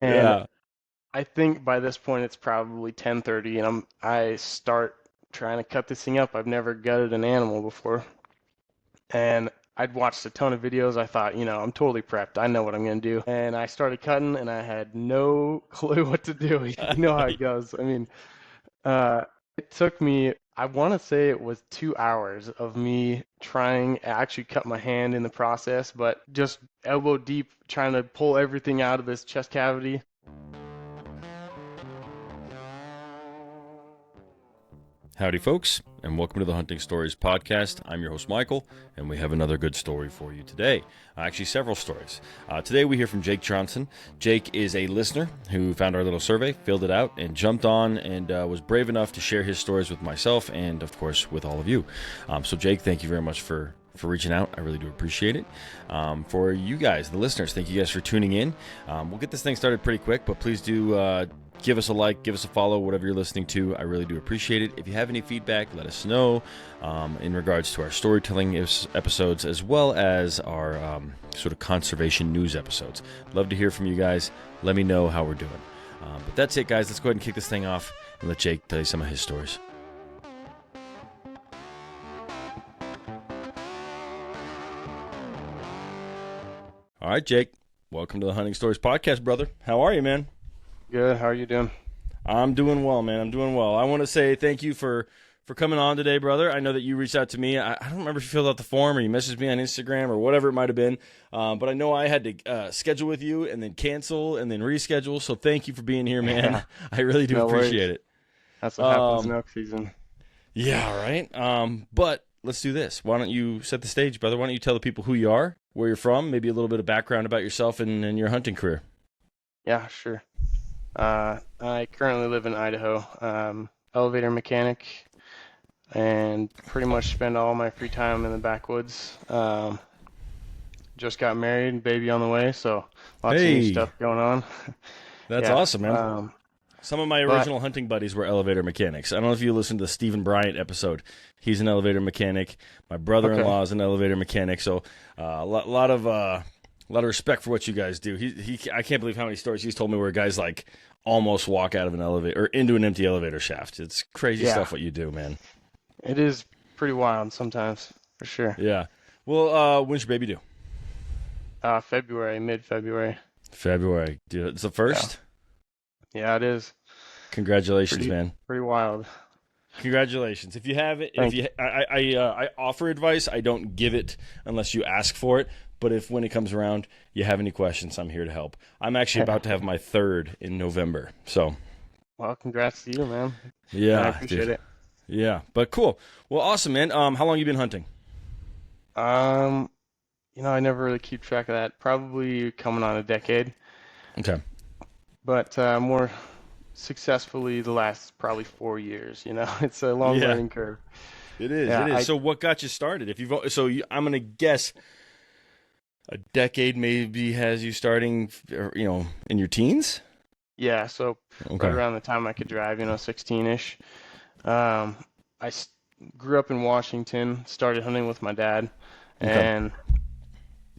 And Yeah. I think by this point it's probably 10:30, and I start trying to cut this thing up. I've never gutted an animal before, and I'd watched a ton of videos. I thought, I'm totally prepped. I know what I'm gonna do. And I started cutting, and I had no clue what to do. You know how it goes. I mean, it took me, I want to say it was 2 hours of me trying, I actually cut my hand in the process, but just elbow deep trying to pull everything out of this chest cavity. Howdy, folks, and welcome to the Hunting Stories podcast. I'm your host, Michael, and we have another good story for you today. Actually, several stories. Today, we hear from Jayke Tronson. Jayke is a listener who found our little survey, filled it out, and jumped on and was brave enough to share his stories with myself and, of course, with all of you. So, Jayke, thank you very much for reaching out. I really do appreciate it. For you guys, the listeners, thank you guys for tuning in. We'll get this thing started pretty quick, but please do give us a like, give us a follow, whatever you're listening to. I really do appreciate it. If you have any feedback, let us know in regards to our storytelling episodes as well as our sort of conservation news episodes. Love to hear from you guys. Let me know how we're doing. But that's it, guys. Let's go ahead and kick this thing off and let Jayke tell you some of his stories. All right, Jayke, welcome to the Hunting Stories podcast, brother. How are you, man? Good, how are you doing? I'm doing well, man. I'm doing well. I want to say thank you for coming on today, brother. I know that you reached out to me. I don't remember if you filled out the form or you messaged me on Instagram or whatever it might have been. But I know I had to schedule with you and then cancel and then reschedule. So thank you for being here, man. Yeah, I really do no worries. appreciate it. That's what happens in Um, elk season. yeah, right. But let's do this. Why don't you set the stage, brother? Why don't you tell the people who you are, where you're from, maybe a little bit of background about yourself and your hunting career. Yeah, sure. I currently live in Idaho, elevator mechanic, and pretty much spend all my free time in the backwoods. Just got married, baby on the way, so lots of new Hey, stuff going on. that's Yeah. awesome, man. Some of my But original hunting buddies were elevator mechanics. I don't know if you listened to the Stephen Bryant episode. He's an elevator mechanic. My okay. brother-in-law is an elevator mechanic. So a lot of respect for what you guys do. I can't believe how many stories he's told me where guys like almost walk out of an elevator or into an empty elevator shaft. It's crazy Yeah, stuff what you do, man. it is pretty wild sometimes, for sure. Yeah. Well, when's your baby due? February, mid-February. February. Dude, it's the Yeah. first. Yeah, it is Congratulations, pretty man. pretty wild. Congratulations. If you have it, if Thank you. you, I offer advice. I don't give it unless you ask for it. But if when it comes around, you have any questions, I'm here to help. I'm actually about to have my third in November. So Well, congrats to you, man. I yeah, appreciate dude. it. Yeah, but cool. Well, awesome, man. How long you been hunting? Um, I never really keep track of that. Probably coming on a decade, Okay. but more successfully the last probably 4 years. It's a long Yeah, learning curve. it is. Yeah, It is. So what got you started? If you've I'm gonna guess a decade maybe has you starting, in your teens. yeah. So right Okay. around the time I could drive, 16-ish. Um, I grew up in Washington, started hunting with my dad, Okay. and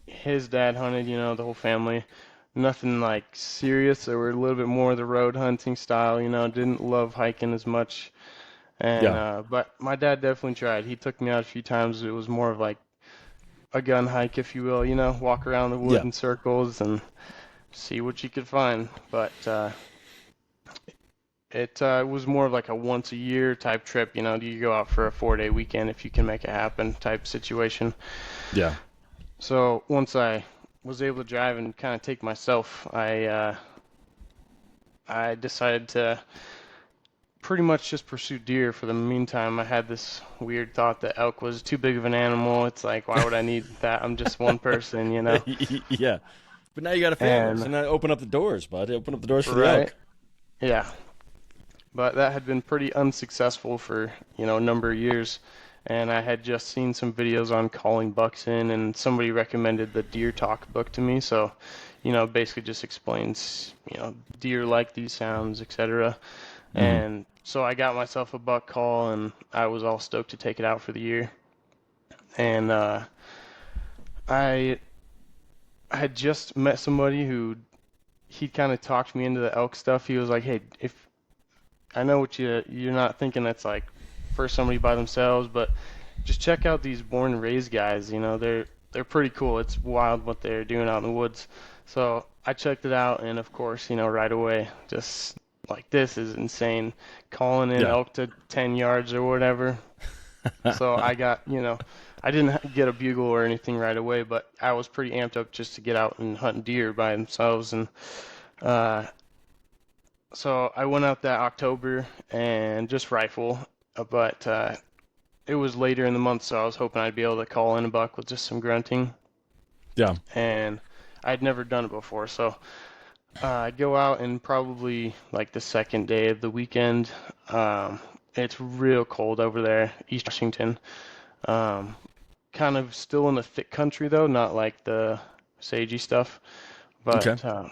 his dad hunted, the whole family. Nothing like serious. They were a little bit more the road hunting style, didn't love hiking as much. And Yeah. but my dad definitely tried. He took me out a few times. It was more of like a gun hike, if you will, walk around the wood Yeah. in circles and see what you could find. But it was more of like a once a year type trip, you go out for a 4-day weekend if you can make it happen type situation. Yeah. So once I was able to drive and kind of take myself, I decided to pretty much just pursue deer for the meantime. I had this weird thought that elk was too big of an animal. It's like, why would I need that? I'm just one person. Yeah. But now you got a family, so And now open up the doors, bud. Open up the doors for the right, elk. yeah. But that had been pretty unsuccessful for, a number of years. And I had just seen some videos on calling bucks in, and somebody recommended the Deer Talk book to me. So, basically just explains, deer like these sounds, etc. Hmm. And so I got myself a buck call, and I was all stoked to take it out for the year. And I had just met somebody who he kind of talked me into the elk stuff. He was like, "Hey, if I know what you're not thinking that's like for somebody by themselves, but just check out these born and raised guys. They're pretty cool. It's wild what they're doing out in the woods." So I checked it out, and of course, right away, just like this is insane, calling in Yeah. elk to 10 yards or whatever. So I got, I didn't get a bugle or anything right away, but I was pretty amped up just to get out and hunt deer by themselves. And uh, so I went out that October and just rifle, but it was later in the month, so I was hoping I'd be able to call in a buck with just some grunting. Yeah. And I'd never done it before, so I'd go out and probably like the second day of the weekend. It's real cold over there, East Washington. Um, Kind of still in the thick country though, not like the sagey stuff. Okay. But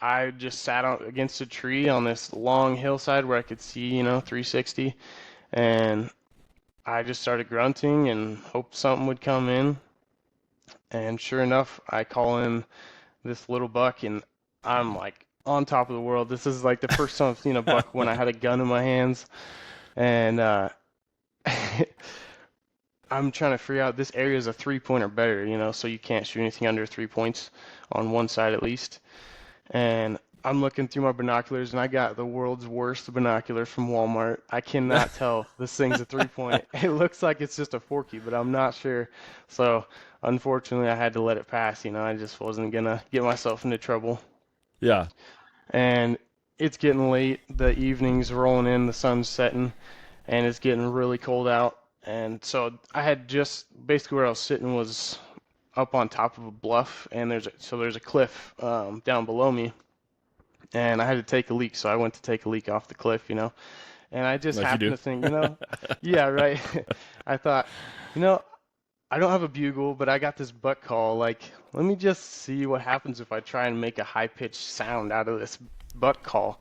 I just sat out against a tree on this long hillside where I could see, 360, and I just started grunting and hoped something would come in. And sure enough, I call in this little buck, and I'm like on top of the world. This is like the first time I've seen a buck when I had a gun in my hands, and I'm trying to figure out this area is a 3 point or better, so you can't shoot anything under 3 points on one side at least. And I'm looking through my binoculars, and I got the world's worst binocular from Walmart. I cannot tell this thing's a 3 point. It looks like it's just a forky, but I'm not sure. So unfortunately, I had to let it pass. I just wasn't gonna get myself into trouble. Yeah. And it's getting late. The evening's rolling in, the sun's setting, and it's getting really cold out. And so I had just basically where I was sitting was up on top of a bluff, and there's a cliff down below me, and I had to take a leak, so I went to take a leak off the cliff, and I just Like you happened do. to think, yeah, right. I thought, you know, I don't have a bugle, but I got this butt call. Like, let me just see what happens if I try and make a high-pitched sound out of this butt call.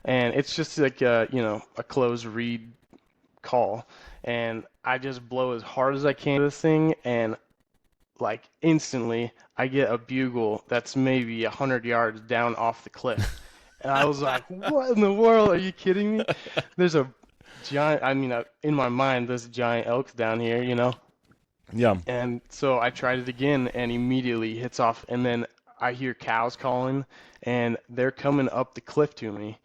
And it's just like a closed reed call, and I just blow as hard as I can this thing, and like instantly I get a bugle that's maybe 100 yards down off the cliff. And I was like, what in the world? Are you kidding me? There's a giant, in my mind, this giant elk's down here. Yeah. And so I tried it again and immediately hits off. And then I hear cows calling, and they're coming up the cliff to me.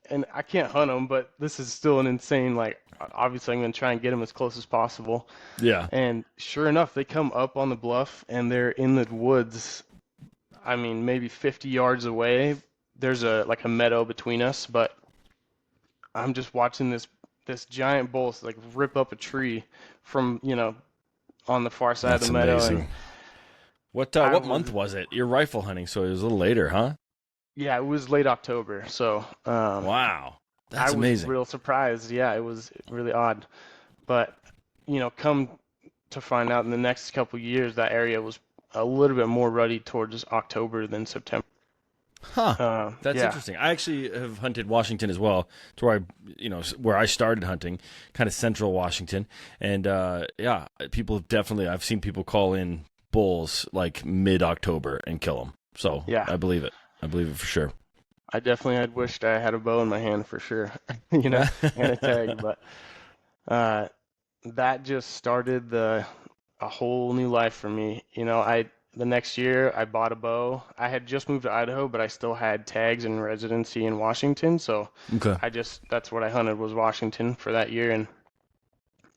And I can't hunt them, but this is still an insane, like, obviously I'm going to try and get them as close as possible. Yeah. And sure enough, they come up on the bluff, and they're in the woods. I mean, maybe 50 yards away. There's a meadow between us, but I'm just watching this giant bull like rip up a tree from, on the far side of That's the meadow. And amazing. What I what was, month was it? You're rifle hunting, so it was a little later, huh? yeah, it was late October, so Wow. I That's was amazing. real surprised. Yeah, it was really odd. But, come to find out in the next couple years, that area was a little bit more ruddy towards October than September. Huh. That's Yeah, interesting. I actually have hunted Washington as well, to where where I started hunting, kind of central Washington, and yeah, people have definitely. I've seen people call in bulls like mid-October and kill them. So yeah. I believe it. I believe it for sure. I definitely had wished I had a bow in my hand for sure, and a tag, but uh, that just started a whole new life for me. The next year I bought a bow. I had just moved to Idaho, but I still had tags and residency in Washington, so Okay. that's what I hunted was Washington for that year, and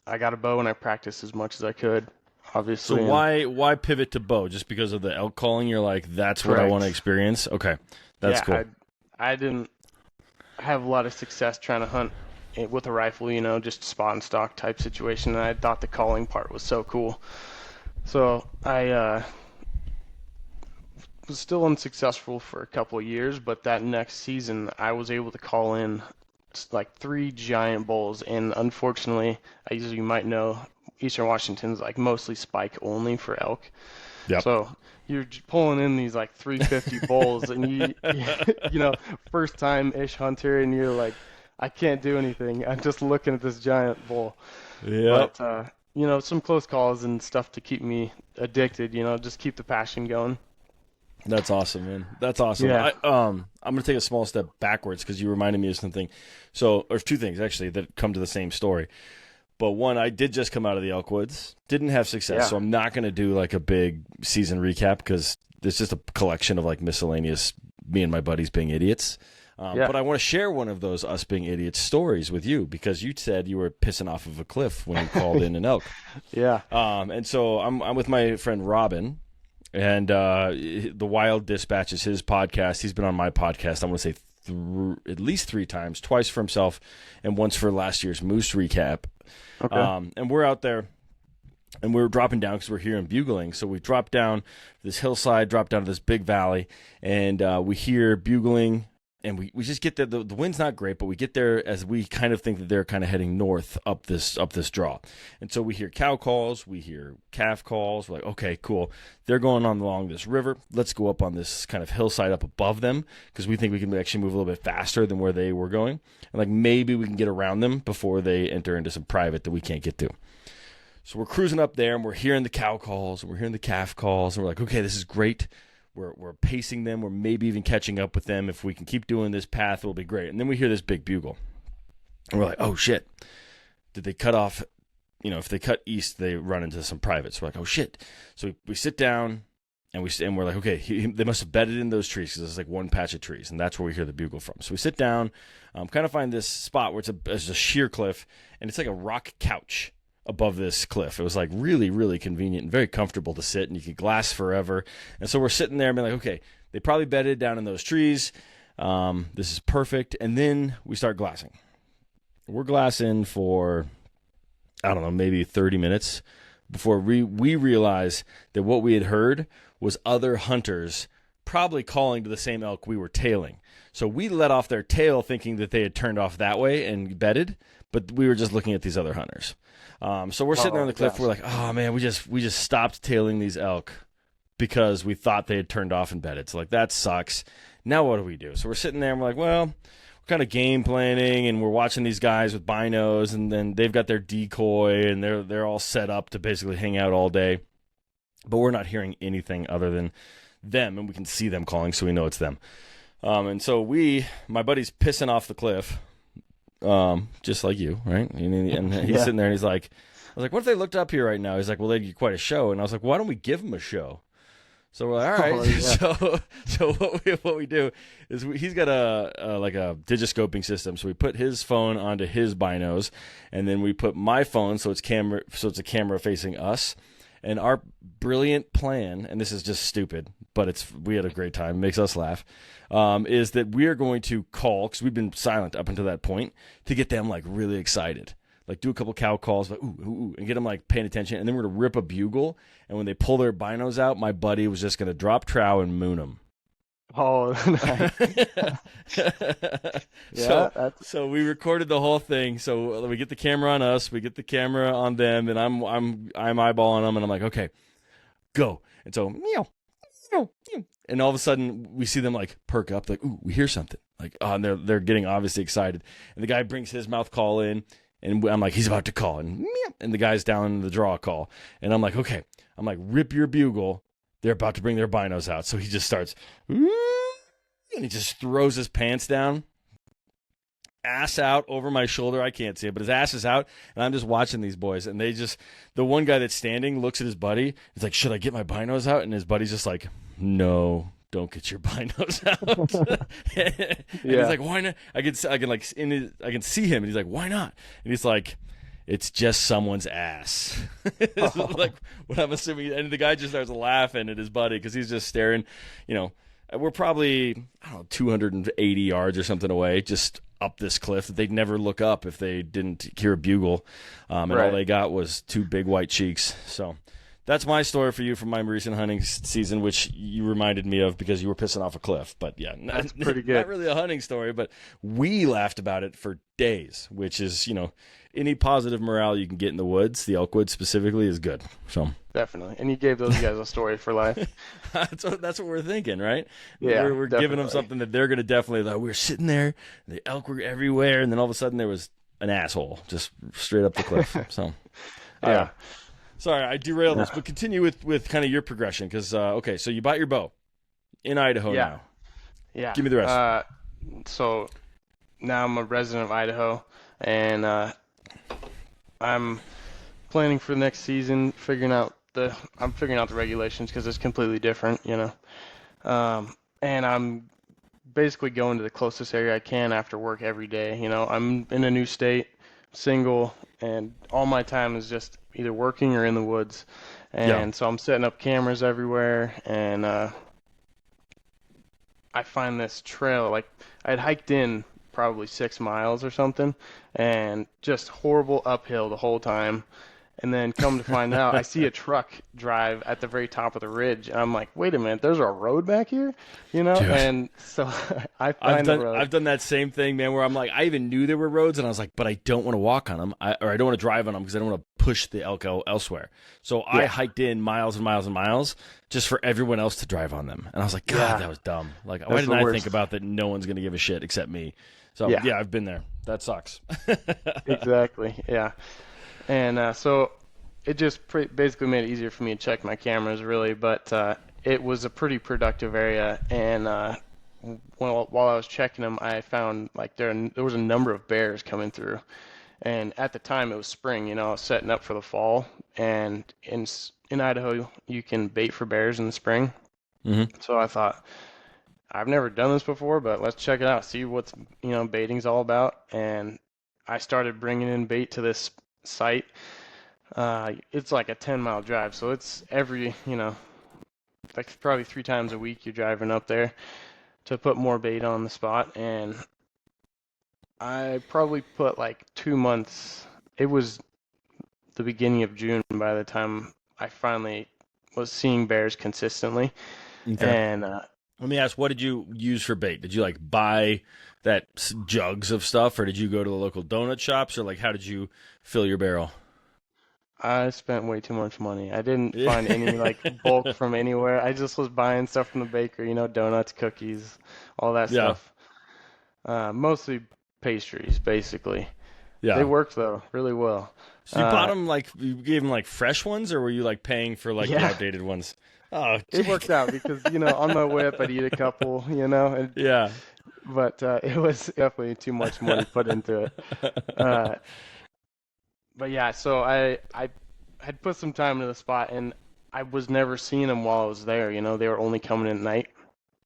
I got a bow and I practiced as much as I could, So obviously, and why pivot to bow? Just because of the elk calling? You're like, that's what I want to correct. experience. Okay, that's Yeah, cool. I didn't have a lot of success trying to hunt with a rifle, just spot and stock type situation, and I thought the calling part was so cool. So I was still unsuccessful for a couple of years, but that next season I was able to call in like three giant bulls, and unfortunately, as you might know, Eastern Washington's like mostly spike only for elk. Yep. So you're pulling in these like 350 bulls, and first time ish hunter, and you're like, I can't do anything. I'm just looking at this giant bull. Yep. But some close calls and stuff to keep me addicted. Just keep the passion going. That's awesome, man. That's awesome. Yeah. I'm gonna take a small step backwards because you reminded me of something. So, or two things actually that come to the same story. But one, I did just come out of the elk woods, didn't have success, Yeah. so I'm not gonna do like a big season recap because it's just a collection of like miscellaneous me and my buddies being idiots. Yeah. But I want to share one of those us being idiots stories with you because you said you were pissing off of a cliff when you called in an elk. Yeah. And so I'm with my friend Robin, and the Wild Dispatch is his podcast. He's been on my podcast, I want to say at least 3 times, twice for himself and once for last year's Moose recap. Okay. And we're out there, and we're dropping down because we're here in bugling. So we drop down this hillside, drop down to this big valley, and we hear bugling. And we just get there. The wind's not great, but we get there as we kind of think that they're kind of heading north up this draw. And so we hear cow calls, we hear calf calls. We're like, okay, cool. They're going on along this river. Let's go up on this kind of hillside up above them because we think we can actually move a little bit faster than where they were going. And like maybe we can get around them before they enter into some private that we can't get to. So we're cruising up there and we're hearing the cow calls and we're hearing the calf calls. And we're like, okay, this is great. We're pacing them. We're maybe even catching up with them. If we can keep doing this path, it'll be great. And then we hear this big bugle. And we're like, oh, shit. Did they cut off? You know, if they cut east, they run into some privates. We're like, oh, shit. So we sit down, and we're like, okay, they must have bedded in those trees because there's like one patch of trees, and that's where we hear the bugle from. So we sit down, kind of find this spot where it's a sheer cliff, and it's like a rock couch above this cliff. It was like really, really convenient and very comfortable to sit, and you could glass forever. And so we're sitting there and being like, okay, they probably bedded down in those trees. This is perfect. And then we start glassing. We're glassing for, I don't know, maybe 30 minutes before we realize that what we had heard was other hunters probably calling to the same elk we were tailing. So we let off their tail thinking that they had turned off that way and bedded, but we were just looking at these other hunters. So we're sitting there on the cliff. Gosh. We're like, oh man, we just stopped tailing these elk because we thought they had turned off and bedded. So like that sucks. Now what do we do? So we're sitting there and we're like, well, we're kind of game planning and we're watching these guys with binos and then they've got their decoy and they're all set up to basically hang out all day. But we're not hearing anything other than them and we can see them calling, so we know it's them. And so my buddy's pissing off the cliff. Just like you, right? And he's Yeah. sitting there and he's like, I was like, what if they looked up here right now? He's like, well, they'd get quite a show. And I was like, why don't we give them a show? So we're like, all right. Oh, yeah. So what we do is he's got a digiscoping system. So we put his phone onto his binos, and then we put my phone so it's a camera facing us. And our brilliant plan, and this is just stupid, but we had a great time. It makes us laugh. Is that we are going to call, because we've been silent up until that point, to get them like really excited. Like do a couple cow calls, like ooh, ooh, ooh, and get them like paying attention. And then we're going to rip a bugle. And when they pull their binos out, my buddy was just going to drop trow and moon them. Oh, nice. Yeah. So we recorded the whole thing. So we get the camera on us, we get the camera on them, and I'm eyeballing them, and I'm like, okay, go. And so meow, meow, meow. And all of a sudden we see them like perk up, like ooh, we hear something. Like and they're getting obviously excited. And the guy brings his mouth call in, and I'm like, he's about to call, and meow, and the guy's down in the draw call, and I'm like, okay, I'm like, rip your bugle. They're about to bring their binos out. So he just starts, and he just throws his pants down, ass out over my shoulder. I can't see it, but his ass is out. And I'm just watching these boys. And the one guy that's standing looks at his buddy. He's like, should I get my binos out? And his buddy's just like, no, don't get your binos out. And he's like, why not? I can see him. And he's like, why not? And he's like, it's just someone's ass. Like what I'm assuming. And the guy just starts laughing at his buddy because he's just staring. You know, we're probably, I don't know, 280 yards or something away, just up this cliff that they'd never look up if they didn't hear a bugle. And all they got was 2 big white cheeks. So that's my story for you from my recent hunting season, which you reminded me of because you were pissing off a cliff. But yeah, That's pretty good. Not really a hunting story, but we laughed about it for days, which is, you know, any positive morale you can get in the woods, the elk woods specifically, is good. So Definitely. And you gave those guys a story for life. that's what we're thinking, right? Yeah, we're giving them definitely. something that they're going to definitely, like, we were sitting there, the elk were everywhere, and then all of a sudden there was an asshole just straight up the cliff. So, Yeah. Sorry, I derailed this, but continue with kind of your progression because, okay, so you bought your bow. in Idaho Yeah, now. yeah. Give me the rest. So now I'm a resident of Idaho, and I'm planning for the next season, I'm figuring out the regulations because it's completely different, you know. And I'm basically going to the closest area I can after work every day. You know, I'm in a new state, single, and all my time is just either working or in the woods. Yeah. And so I'm setting up cameras everywhere, and I find this trail. Like I'd hiked in probably 6 miles or something, and just horrible uphill the whole time. And then come to find out, I see a truck drive at the very top of the ridge, and I'm like, wait a minute, there's a road back here, you know? Dude. And so I I've find the done road. I've done that same thing, man. Where I'm like, I even knew there were roads, and I was like, but I don't want to walk on them, or I don't want to drive on them because I don't want to push the elk elsewhere. So I Yeah, hiked in miles and miles and miles just for everyone else to drive on them, and I was like, God, yeah, that was dumb. Like, why that's didn't the I think worst. about that? No one's gonna give a shit except me. So Yeah, yeah, I've been there. That sucks. exactly. Yeah. And so it just basically made it easier for me to check my cameras, really. But it was a pretty productive area, and while I was checking them, I found like there was a number of bears coming through. And at the time, it was spring. You know, I was setting up for the fall, and in Idaho, you can bait for bears in the spring. hmm So I thought, I've never done this before, but let's check it out, see what's, baiting's all about. And I started bringing in bait to this site. It's like a 10-mile drive, so it's like probably 3 times a week you're driving up there to put more bait on the spot. And I probably put like 2 months. It was the beginning of June by the time I finally was seeing bears consistently. Okay. And Let me ask, what did you use for bait? Did you like buy that jugs of stuff, or did you go to the local donut shops, or like how did you fill your barrel? I spent way too much money. I didn't Yeah. find any like bulk from anywhere. I just was buying stuff from the bakery, donuts, cookies, all that Yeah. stuff. Mostly pastries, basically. They Yeah. worked though, really well. So you bought Uh, them like you gave them like fresh ones, or were you like paying for like the yeah, outdated ones? Oh, it Jake. worked out because, on my way up I'd eat a couple, Yeah. but it was definitely too much money put into it. Uh, but yeah, so I had put some time into the spot, and I was never seeing them while I was there. They were only coming in at night.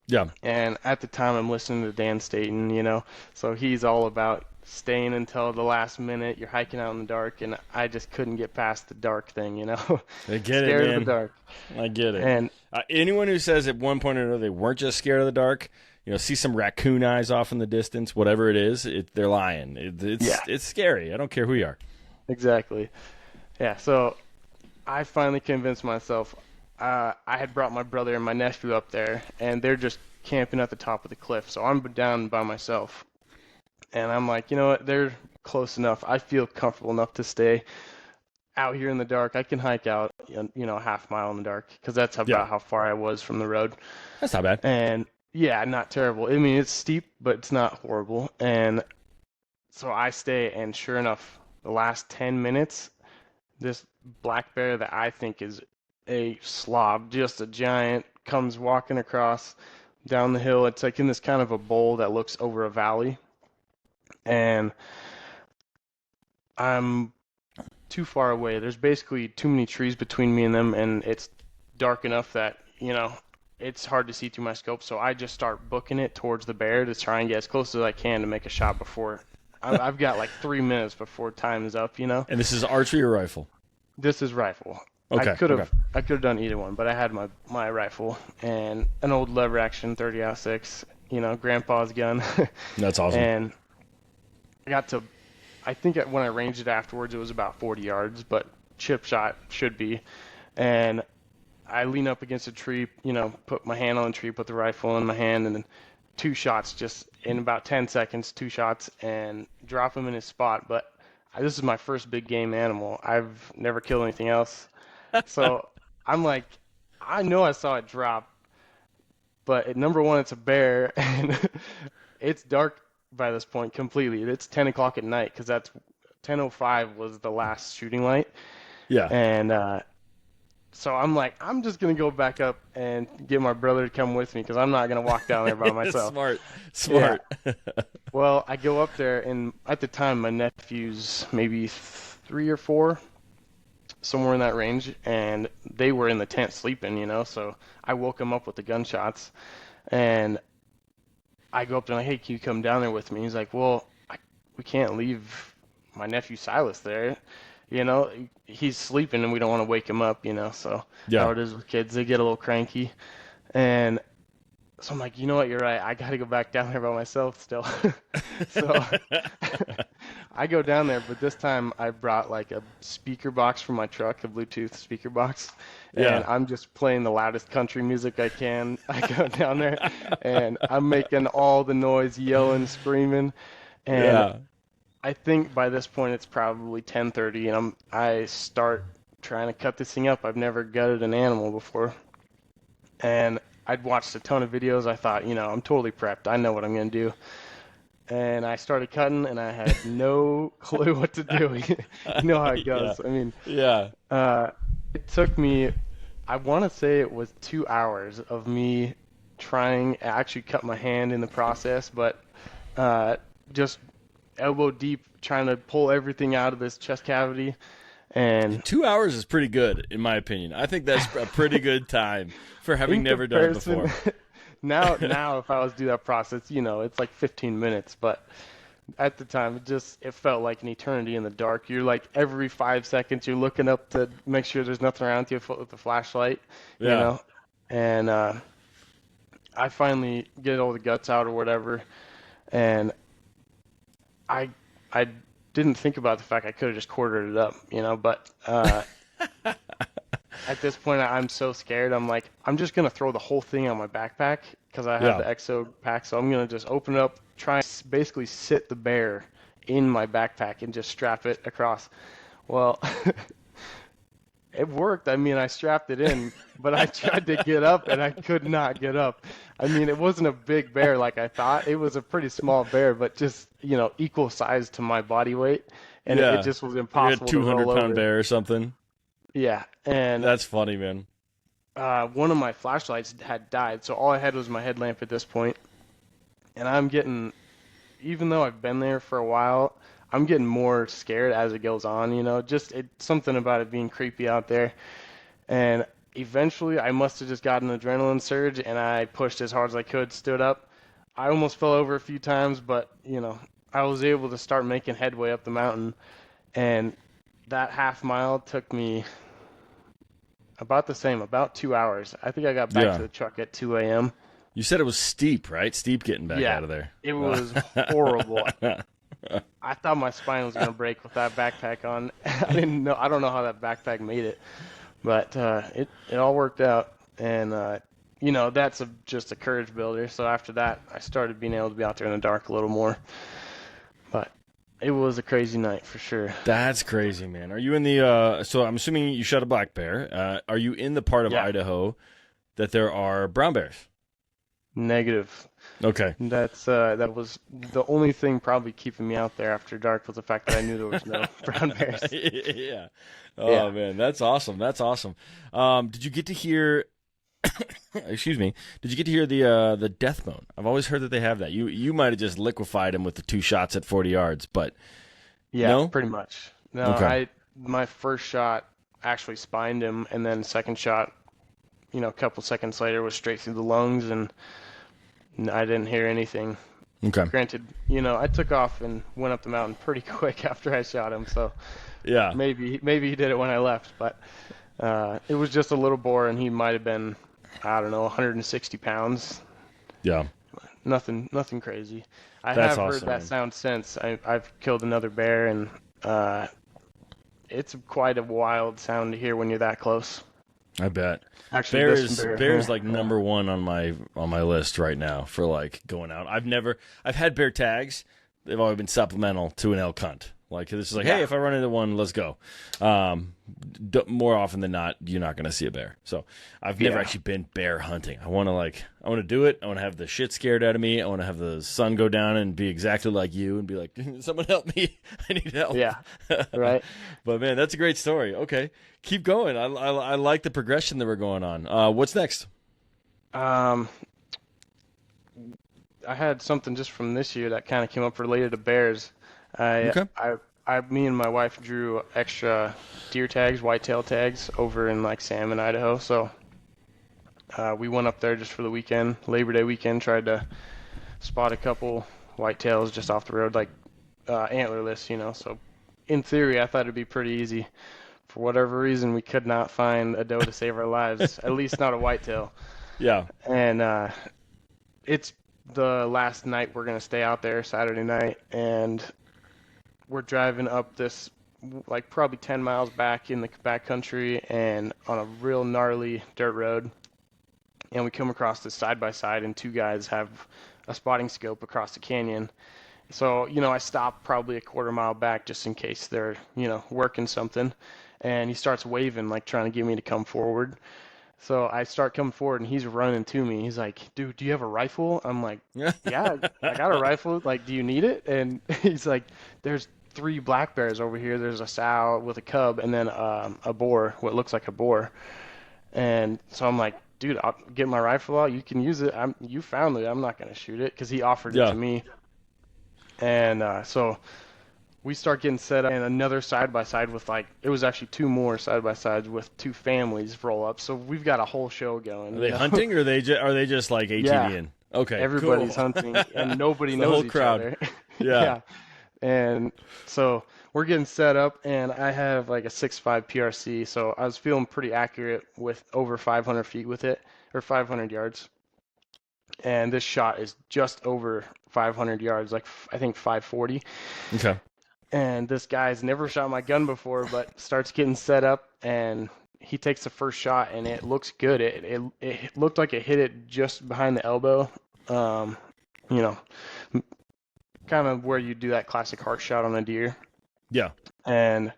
Yeah. And at the time, I'm listening to Dan Staten, so he's all about staying until the last minute. You're hiking out in the dark, and I just couldn't get past the dark thing. I get it, Scared of the man. dark. I get it. And Anyone who says at one point or another they weren't just scared of the dark, see some raccoon eyes off in the distance, whatever it is, they're lying. It's yeah, it's scary. I don't care who you are. exactly. Yeah, so I finally convinced myself. I had brought my brother and my nephew up there, and they're just camping at the top of the cliff. So I'm down by myself, and I'm like, you know what? They're close enough. I feel comfortable enough to stay out here in the dark. I can hike out, a half mile in the dark because that's Yeah, about how far I was from the road. that's not bad. And yeah, not terrible. I mean, it's steep, but it's not horrible. And so I stay, and sure enough, the last 10 minutes, this black bear that I think is a slob, just a giant, comes walking across down the hill. It's like in this kind of a bowl that looks over a valley. And I'm too far away. There's basically too many trees between me and them, and it's dark enough that, it's hard to see through my scope. So I just start booking it towards the bear to try and get as close as I can to make a shot before. I've got like 3 minutes before time is up. And this is archery or rifle? This is rifle. I Okay, could okay, have I could have done either one, but I had my rifle and an old lever action 30-06, grandpa's gun. that's awesome. And I got to I think when I ranged it afterwards, it was about 40 yards, but chip shot should be. And I lean up against a tree, put my hand on the tree, put the rifle in my hand, and then two shots just in about 10 seconds, two shots, and drop him in his spot. But this is my first big game animal. I've never killed anything else. So I'm like, I know I saw it drop, but number one, it's a bear, and it's dark by this point completely. It's 10 o'clock at night because that's 10:05 was the last shooting light, Yeah, and So I'm like, I'm just gonna go back up and get my brother to come with me because I'm not gonna walk down there by myself. Smart, Yeah. smart. Well, I go up there, and at the time, my nephew's maybe 3 or 4, somewhere in that range, and they were in the tent sleeping. So I woke them up with the gunshots, and I go up there like, hey, can you come down there with me? He's like, well, we can't leave my nephew Silas there. He's sleeping, and we don't want to wake him up. So Yeah. how it is with kids, they get a little cranky, and so I'm like, you know what, you're right. I got to go back down there by myself still. So I go down there, but this time I brought like a speaker box from my truck, a Bluetooth speaker box, and Yeah. I'm just playing the loudest country music I can. I go down there and I'm making all the noise, yelling, screaming, and Yeah. I think by this point it's probably 10:30, and I start trying to cut this thing up. I've never gutted an animal before, and I'd watched a ton of videos. I thought, I'm totally prepped. I know what I'm gonna do. And I started cutting, and I had no clue what to do. You know how it Yeah. goes. I mean, Yeah. it took me, I want to say it was 2 hours of me trying to actually cut my hand in the process, but just elbow deep trying to pull everything out of this chest cavity. And 2 hours is pretty good, in my opinion. I think that's a pretty good time for having in never done it comparison, before. now if I was to do that process, it's like 15 minutes, but at the time it felt like an eternity in the dark. You're like every 5 seconds you're looking up to make sure there's nothing around you with the flashlight, you Yeah. know. And I finally get all the guts out or whatever, and I I didn't think about the fact I could have just quartered it up, but at this point I'm so scared. I'm like, I'm just gonna throw the whole thing on my backpack because I have Yeah. the EXO pack, so I'm gonna just open it up, try and basically sit the bear in my backpack and just strap it across. Well, it worked. I mean, I strapped it in, but I tried to get up and I could not get up. I mean, it wasn't a big bear like I thought. It was a pretty small bear, but just, equal size to my body weight. And it Yeah. just was Like a impossible to 200 roll pound over. bear or something. Yeah. And That's funny, man. one of my flashlights had died, so all I had was my headlamp at this point. And I'm getting, even though I've been there for a while, I'm getting more scared as it goes on. Just something about it being creepy out there. And eventually, I must have just got an adrenaline surge, and I pushed as hard as I could, stood up. I almost fell over a few times, but I was able to start making headway up the mountain. And that half mile took me about the same, about 2 hours. I think I got back Yeah. to the truck at 2 a.m. You said it was steep, right? Steep getting back Yeah, out of there. it was horrible. I thought my spine was gonna break with that backpack on. I didn't know. I don't know how that backpack made it, but it all worked out. And that's just a courage builder. So after that, I started being able to be out there in the dark a little more. But it was a crazy night for sure. That's crazy, man. Are you in the, so I'm assuming you shot a black bear. Are you in the part of Yeah. Idaho that there are brown bears? Negative. Okay. That was the only thing probably keeping me out there after dark was the fact that I knew there was no brown bears. Yeah. Oh, Yeah. man. That's awesome. That's awesome. Did you get to hear, excuse me, did you get to hear the death moan? I've always heard that they have that. You might have just liquefied him with the 2 shots at 40 yards, but Yeah, no? pretty much. No, Okay. my first shot actually spined him, and then second shot, a couple seconds later was straight through the lungs, and I didn't hear anything. Okay. Granted, I took off and went up the mountain pretty quick after I shot him, so Yeah. maybe he did it when I left, but it was just a little boar, and he might have been, I don't know, 160 pounds. Yeah. Nothing crazy. I That's have heard awesome, that man. sound since. I've killed another bear, and it's quite a wild sound to hear when you're that close. I bet. Actually, Bear this is bear, bear is like number one on my list right now for like going out. I've had bear tags. They've always been supplemental to an elk hunt. Like this is like, Yeah. hey, if I run into one, let's go. More often than not, you're not going to see a bear. So I've never actually been bear hunting. I want to do it. I want to have the shit scared out of me. I want to have the sun go down and be exactly like you and be like, someone help me. I need help. Yeah. Right. But man, that's a great story. Okay. Keep going. I like the progression that we're going on. What's next? I had something just from this year that kind of came up related to bears. Okay. Me and my wife drew extra deer tags, whitetail tags over in like Salmon, Idaho. So we went up there just for the weekend, Labor Day weekend, tried to spot a couple whitetails just off the road, like antlerless, So in theory, I thought it'd be pretty easy. For whatever reason, we could not find a doe to save our lives, at least not a whitetail. Yeah. And it's the last night we're going to stay out there, Saturday night, and we're driving up this like probably 10 miles back in the back country and on a real gnarly dirt road, and we come across this side by side and two guys have a spotting scope across the canyon. So I stop probably a quarter mile back just in case they're working something, and he starts waving like trying to get me to come forward. So I start coming forward, and he's running to me. He's like, dude, do you have a rifle? I'm like, yeah, I got a rifle. Like, do you need it? And he's like, there's 3 black bears over here. There's a sow with a cub, and then a boar, what looks like a boar. And so I'm like, dude, I'll get my rifle out. You can use it. You found it. I'm not going to shoot it, because he offered it to me. And so we start getting set up, and another side-by-side with it was actually 2 more side-by-sides with 2 families roll up. So we've got a whole show going. Are they hunting, or are they just like ATVing? Yeah. Okay, everybody's cool. hunting, and nobody the knows whole each crowd. other. Yeah. And so we're getting set up, and I have like a 6.5 PRC, so I was feeling pretty accurate with over 500 feet with it, or 500 yards. And this shot is just over 500 yards, like I think 540. Okay. And this guy's never shot my gun before, but starts getting set up, and he takes the first shot, and it looks good. It looked like it hit it just behind the elbow, kind of where you do that classic heart shot on a deer. Yeah. And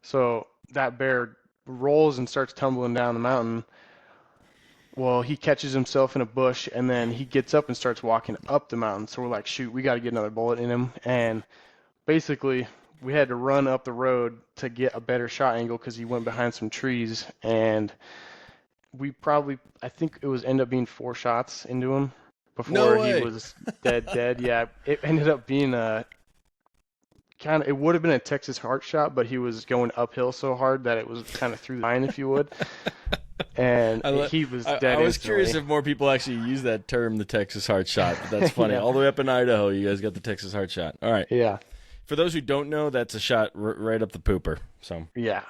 so that bear rolls and starts tumbling down the mountain. Well, he catches himself in a bush, and then he gets up and starts walking up the mountain. So we're like, shoot, we got to get another bullet in him. And basically, we had to run up the road to get a better shot angle because he went behind some trees. And I think it was end up being 4 shots into him before he was dead. Yeah, it ended up being it would have been a Texas heart shot, but he was going uphill so hard that it was kind of through the line, if you would. And he was dead. I was instantly. curious if more people actually use that term, the Texas heart shot. But that's funny. Yeah. All the way up in Idaho, you guys got the Texas heart shot. All right. Yeah. For those who don't know, that's a shot right up the pooper. So. Yeah.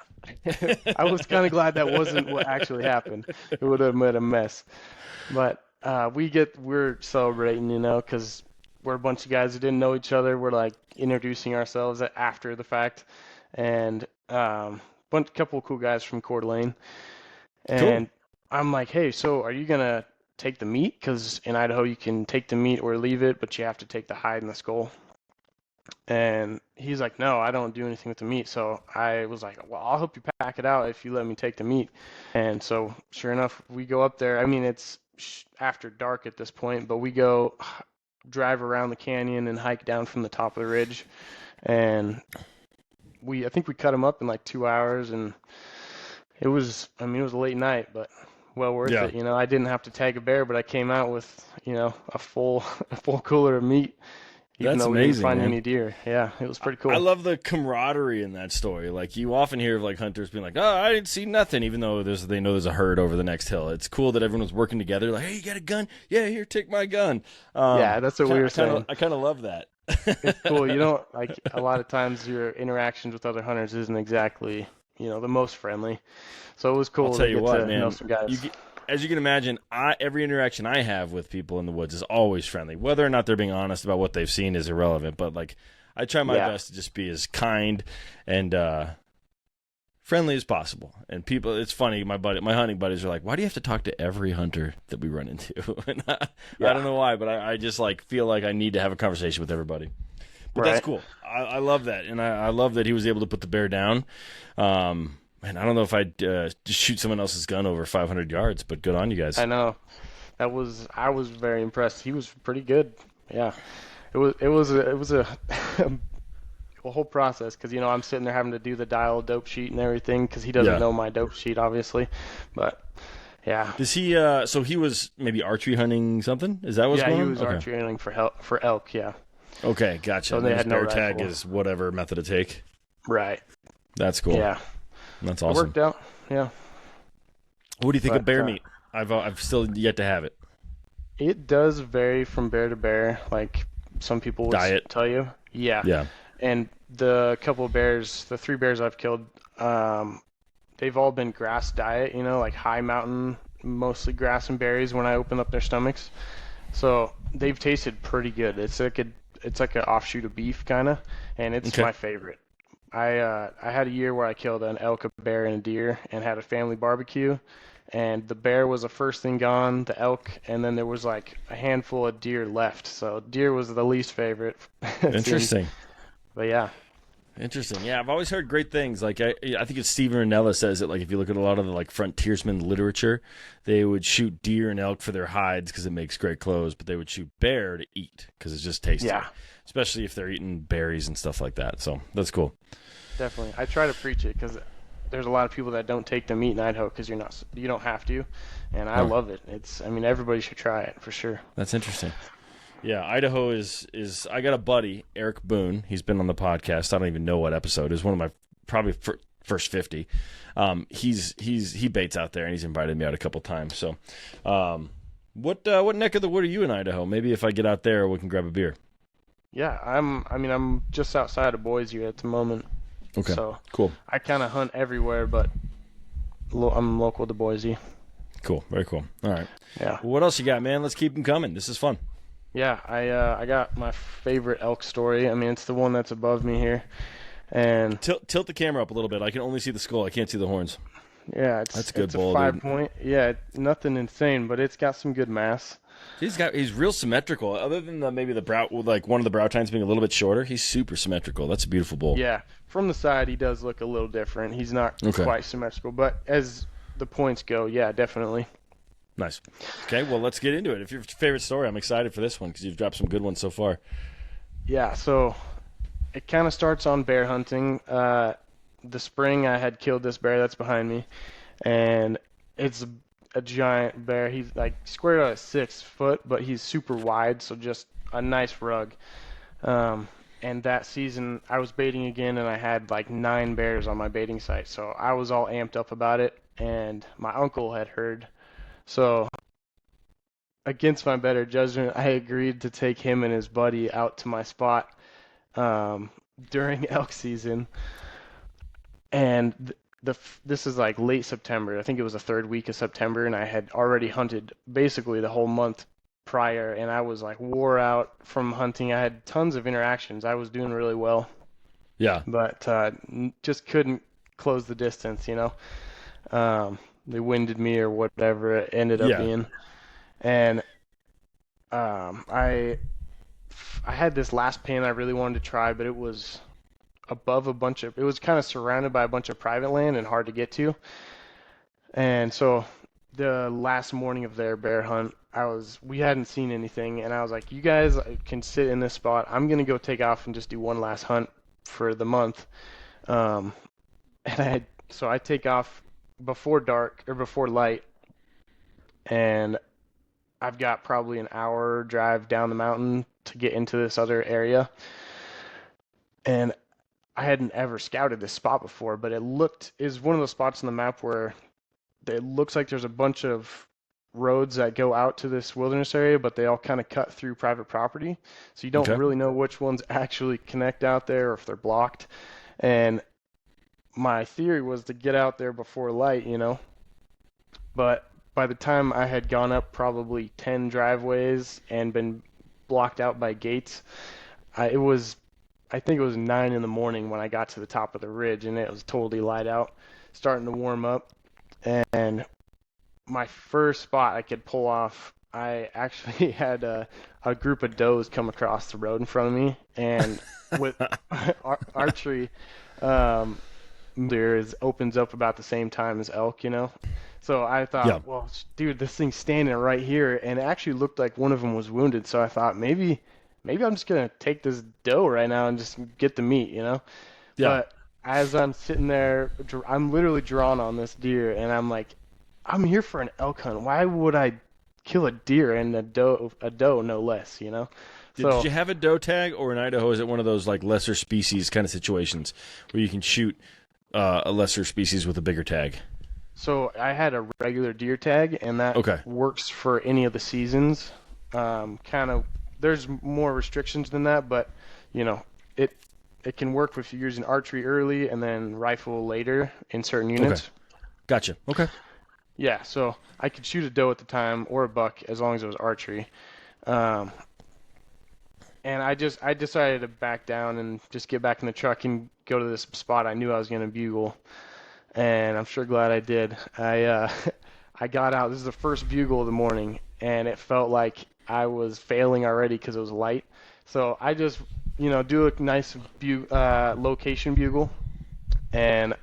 I was kind of glad that wasn't what actually happened. It would have made a mess. But we're celebrating, because we're a bunch of guys who didn't know each other. We're like introducing ourselves after the fact, and couple of cool guys from Coeur d'Alene. And cool. I'm like, hey, so are you gonna take the meat? Because in Idaho you can take the meat or leave it, but you have to take the hide and the skull. And he's like, no, I don't do anything with the meat. So I was like, well, I'll help you pack it out if you let me take the meat. And so sure enough, we go up there. I mean, it's after dark at this point, but we go drive around the canyon and hike down from the top of the ridge. And I think we cut him up in like 2 hours, and it was a late night, but well worth it. I didn't have to tag a bear, but I came out with, a full cooler of meat. Even That's though amazing, we didn't find man. any deer. Yeah, it was pretty cool. I love the camaraderie in that story. Like, you often hear of like hunters being like, "Oh, I didn't see nothing," even though they know there's a herd over the next hill. It's cool that everyone was working together. Like, "Hey, you got a gun? Yeah, here, take my gun." Yeah, that's what we were saying. I kind of love that. It's cool. Like a lot of times your interactions with other hunters isn't exactly, the most friendly. So it was cool I'll tell you what, man. know some guys. As you can imagine, every interaction I have with people in the woods is always friendly. Whether or not they're being honest about what they've seen is irrelevant. But like, I try my best to just be as kind and friendly as possible. And people, it's funny. My hunting buddies are like, "Why do you have to talk to every hunter that we run into?" And I don't know why, but I just like feel like I need to have a conversation with everybody. But that's Right. cool. I love that, and I love that he was able to put the bear down. And I don't know if I'd just shoot someone else's gun over 500 yards, but good on you guys. I know. I was very impressed. He was pretty good. Yeah. It was a a whole process because I'm sitting there having to do the dial dope sheet and everything because he doesn't Yeah. know my dope sheet obviously, but yeah, Does he? So he was maybe archery hunting something. Is that what's yeah, going he on? was Okay. archery hunting for elk, yeah. Okay, gotcha. So And they then his had no bear tag rifle. is whatever method of take. Right. That's cool. Yeah, That's it awesome. worked out. Yeah, What do you think of but bear meat? I've still yet to have it. it does vary from bear to bear, like some people would Diet. tell you. Yeah, Yeah. and the couple of bears, the 3 bears I've killed, they've all been grass diet, like high mountain, mostly grass and berries when I open up their stomachs. So they've tasted pretty good. It's like an offshoot of beef kind of, and it's Okay. my favorite. I had a year where I killed an elk, a bear, and a deer, and had a family barbecue. And the bear was the first thing gone, the elk, and then there was like a handful of deer left. So deer was the least favorite, it seems. Interesting. But yeah, Interesting. Yeah, I've always heard great things. Like I think it's Stephen Ranella says it. Like if you look at a lot of the like frontiersman literature, they would shoot deer and elk for their hides because it makes great clothes, but they would shoot bear to eat because it's just tasty, yeah, especially if they're eating berries and stuff like that. So that's cool. definitely. I try to preach it because there's a lot of people that don't take the meat in Idaho because you don't have to, and I No, love it. I mean, everybody should try it for sure. that's interesting. Yeah, Idaho is. I got a buddy, Eric Boone. He's been on the podcast. I don't even know what episode. It was one of my probably first 50. He baits out there, and he's invited me out a couple times. So, what neck of the wood are you in Idaho? Maybe if I get out there, we can grab a beer. Yeah, I'm just outside of Boise at the moment, Okay, so cool, I kind of hunt everywhere, but I'm local to Boise. cool, very cool. All right, Yeah. well, what else you got, man? Let's keep them coming. This is fun. Yeah, I got my favorite elk story. I mean, it's the one that's above me here, and Tilt the camera up a little bit. I can only see the skull. I can't see the horns. yeah, That's a good it's a bull, five dude. point. Yeah, nothing insane, but it's got some good mass. He's real symmetrical. Other than maybe the brow, like one of the brow tines being a little bit shorter, he's super symmetrical. That's a beautiful bull. Yeah, from the side he does look a little different. He's not Okay. quite symmetrical, but as the points go, yeah, definitely. Nice. Okay, well, let's get into it. If your favorite story, I'm excited for this one because you've dropped some good ones so far. Yeah, so it kind of starts on bear hunting. The spring I had killed this bear that's behind me, and it's a giant bear. He's like squared out at 6 foot, but he's super wide, so just a nice rug. And that season I was baiting again, and I had like 9 bears on my baiting site, so I was all amped up about it. And my uncle had heard, so against my better judgment, I agreed to take him and his buddy out to my spot um, during elk season. And this is like late September. I think it was the third week of September, and I had already hunted basically the whole month prior, and I was like wore out from hunting. I had tons of interactions. I was doing really well, Yeah. but just couldn't close the distance. They winded me or whatever it ended up Yeah. being. And I had this last pin I really wanted to try, but it was above it was kind of surrounded by a bunch of private land and hard to get to. And so the last morning of their bear hunt, we hadn't seen anything, and I was like, you guys can sit in this spot. I'm gonna go take off and just do one last hunt for the month. Um, so I take off before dark or before light, and I've got probably an hour drive down the mountain to get into this other area. And I hadn't ever scouted this spot before, but is one of those spots on the map where it looks like there's a bunch of roads that go out to this wilderness area, but they all kind of cut through private property. So you don't Okay. really know which ones actually connect out there or if they're blocked. And my theory was to get out there before light. But by the time I had gone up probably 10 driveways and been blocked out by gates, I think it was 9 in the morning when I got to the top of the ridge, and it was totally light out, starting to warm up. And my first spot I could pull off, I actually had a group of does come across the road in front of me, and with archery, um, deer is opens up about the same time as elk, you know. So I Yeah. thought, well, dude, this thing's standing right here, and it actually looked like one of them was wounded. So I thought maybe I'm just gonna take this doe right now and just get the meat, you know. Yeah. But as I'm sitting there, I'm literally drawn on this deer, and I'm like, I'm here for an elk hunt. Why would I kill a deer and a doe no less, you know? Did So, you have a doe tag, or in Idaho is it one of those like lesser species kind of situations where you can shoot a lesser species with a bigger tag? so I had a regular deer tag, and that Okay. works for any of the seasons. Kind of, there's more restrictions than that, but you know, it it can work if you're using archery early and then rifle later in certain Okay. units. Gotcha. Okay. Yeah, so I could shoot a doe at the time or a buck as long as it was archery. Um, and I decided to back down and just get back in the truck and go to this spot I knew I was going to bugle. And I'm sure glad I did. I got out. This is the first bugle of the morning, and it felt like I was failing already because it was light. So I just, do a nice location bugle, and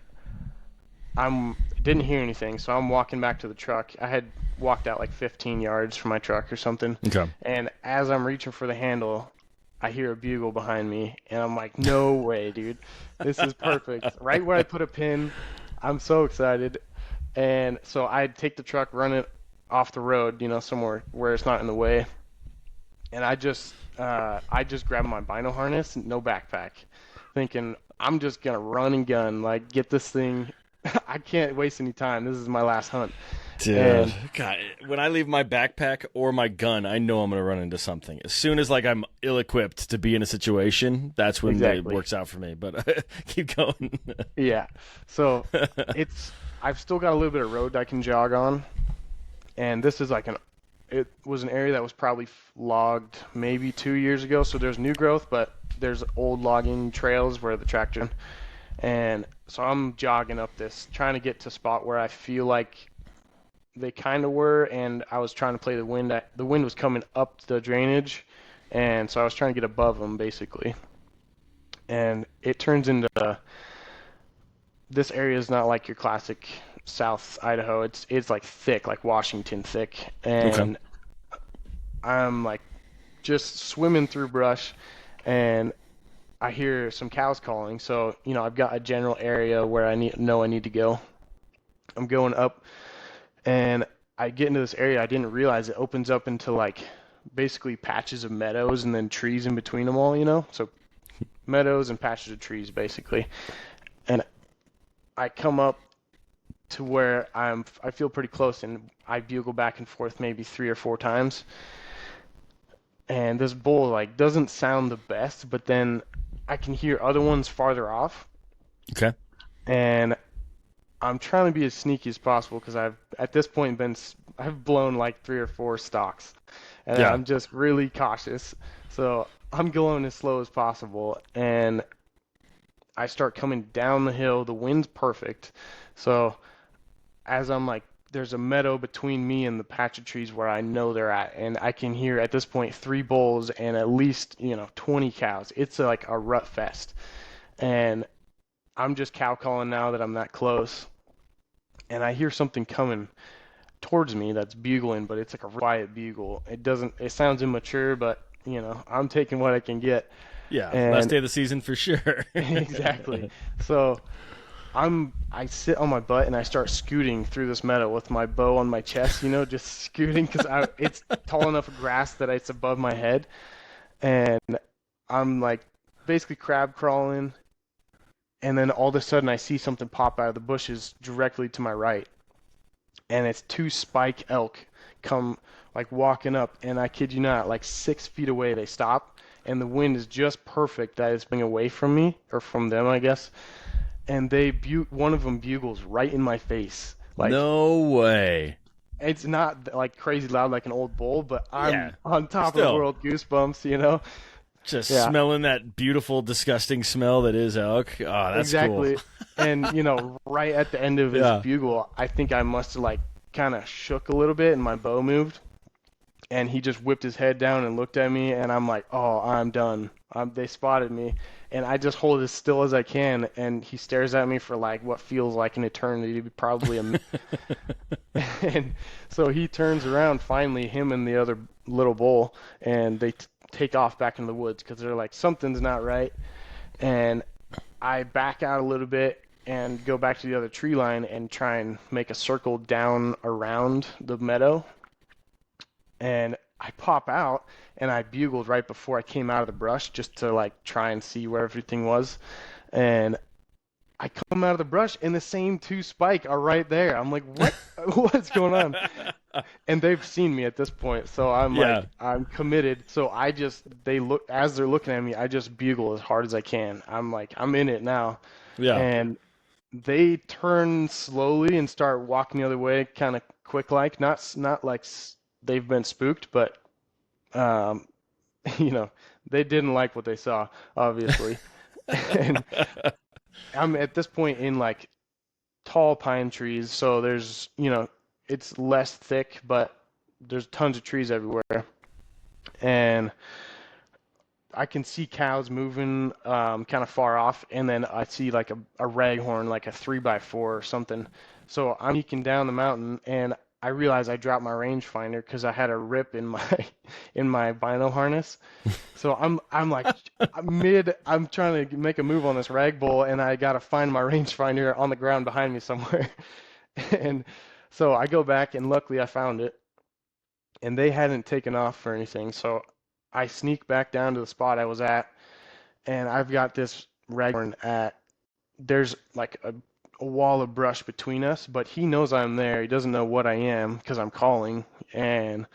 I'm didn't hear anything. So I'm walking back to the truck. I had walked out like 15 yards from my truck or something, Okay. and as I'm reaching for the handle, I hear a bugle behind me, and I'm like, no way, dude. This is perfect. Right where I put a pin. I'm so excited. And so I take the truck, run it off the road, somewhere where it's not in the way. And I just grabbed my bino harness, no backpack, thinking I'm just gonna run and gun, like get this thing. I can't waste any time. This is my last hunt. Dude, And God, when I leave my backpack or my gun, I know I'm gonna run into something. As soon as like I'm ill-equipped to be in a situation, that's when it exactly. works out for me. But keep going. Yeah. So I've still got a little bit of road I can jog on, and this is like it was an area that was probably logged maybe 2 years ago. So there's new growth, but there's old logging trails where the tractor, and so I'm jogging up this, trying to get to a spot where I feel like they kind of were, and I was trying to play the wind. The wind was coming up the drainage, and so I was trying to get above them basically. And it turns into this area is not like your classic South Idaho. It's like thick, like Washington thick, Okay. and I'm like just swimming through brush, and I hear some cows calling. So I've got a general area where I need to go. I'm going up, and I get into this area. I didn't realize it opens up into like basically patches of meadows and then trees in between them all. So meadows and patches of trees basically, and I come up to where I feel pretty close, and I bugle back and forth maybe 3 or 4 times. And this bull like doesn't sound the best, but then I can hear other ones farther off, Okay. and I'm trying to be as sneaky as possible because I've at this point I've blown like 3 or 4 stalks, and Yeah. I'm just really cautious. So I'm going as slow as possible, and I start coming down the hill. The wind's perfect, so as I'm like, there's a meadow between me and the patch of trees where I know they're at, and I can hear at this point 3 bulls and at least 20 cows. It's like a rut fest, and I'm just cow calling now that I'm that close, and I hear something coming towards me that's bugling, but it's like a quiet bugle. It sounds immature, but I'm taking what I can get, Yeah. Last and day of the season for sure. exactly. So I sit on my butt and I start scooting through this meadow with my bow on my chest, just scooting because it's tall enough grass that it's above my head, and I'm like basically crab crawling, and then all of a sudden I see something pop out of the bushes directly to my right, and it's 2 spike elk come like walking up, and I kid you not, like 6 feet away they stop, and the wind is just perfect that it's being away from me or from them, I guess, and one of them bugles right in my face. Like No way. it's not like crazy loud like an old bull, but I'm Yeah. on top of the Still. world, goosebumps. Just Yeah. smelling that beautiful, disgusting smell that is elk. Oh, that's Exactly. cool. And right at the end of his Yeah. bugle, I think I must have like kind of shook a little bit and my bow moved. and he just whipped his head down and looked at me, and I'm like, oh, I'm done. They spotted me, and I just hold as still as I can, and he stares at me for like what feels like an eternity, probably and so he turns around finally, him and the other little bull, and they take off back in the woods because they're like, something's not right. And I back out a little bit and go back to the other tree line and try and make a circle down around the meadow. And I pop out and I bugled right before I came out of the brush just to like try and see where everything was. And I come out of the brush and the same two spike are right there. I'm like, what? What's going on? And they've seen me at this point, so I'm Yeah. like, I'm committed. So they look as they're looking at me, I just bugle as hard as I can. I'm like, I'm in it now. Yeah. And they turn slowly and start walking the other way, kind of quick like, not like they've been spooked, but um, they didn't like what they saw, obviously. And I'm at this point in like tall pine trees, so it's less thick, but there's tons of trees everywhere. And I can see cows moving kind of far off, and then I see like a raghorn, like a 3x4 or something. So I'm eking down the mountain, and I realize I dropped my rangefinder because I had a rip in my in my bino harness. So I'm like I'm trying to make a move on this rag bull, and I gotta find my rangefinder on the ground behind me somewhere. And so I go back, and luckily I found it, and they hadn't taken off or anything. So I sneak back down to the spot I was at, and I've got this raghorn at. There's like a wall of brush between us, but he knows I'm there. He doesn't know what I am because I'm calling, and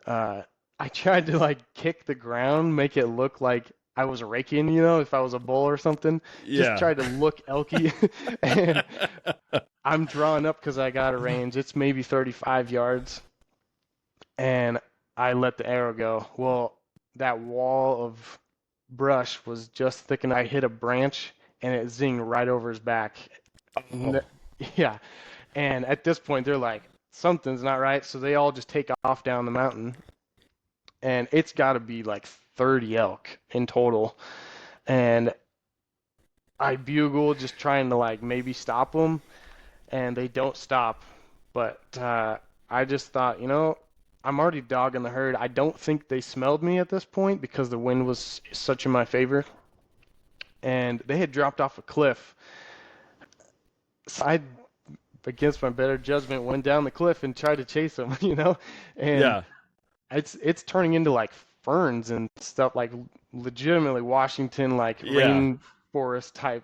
uh, I tried to like kick the ground, make it look like I was raking, if I was a bull or something. Just Yeah. tried to look elky, and I'm drawing up because I got a range. It's maybe 35 yards, and I let the arrow go. Well, that wall of brush was just thick, and I hit a branch, and it zinged right over his back. Oh. Yeah, and at this point, they're like, something's not right, so they all just take off down the mountain, and it's got to be like 30 elk in total. And I bugle just trying to like maybe stop them, and they don't stop. But I just thought, I'm already dogging the herd. I don't think they smelled me at this point because the wind was such in my favor, and they had dropped off a cliff. So I, against my better judgment, went down the cliff and tried to chase them, and Yeah. it's turning into like ferns and stuff, like legitimately Washington, like Yeah. rainforest type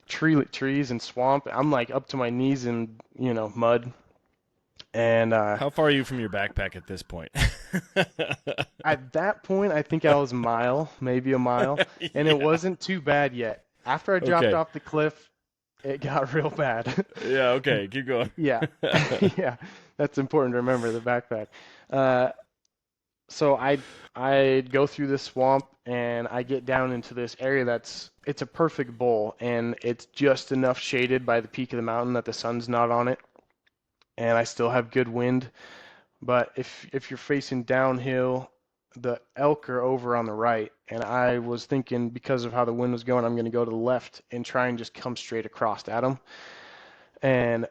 trees and swamp. I'm like up to my knees in, mud. And How far are you from your backpack at this point? at that point, I think I was a mile, maybe a mile, and it Yeah. wasn't too bad yet. After I dropped Okay. off the cliff, it got real bad. Yeah, okay. Keep going. Yeah, yeah, that's important to remember, the backpack. Uh, so I go through this swamp, and I get down into this area it's a perfect bowl, and it's just enough shaded by the peak of the mountain that the sun's not on it, and I still have good wind. But if you're facing downhill, the elk are over on the right, and I was thinking because of how the wind was going, I'm going to go to the left and try and just come straight across at them. And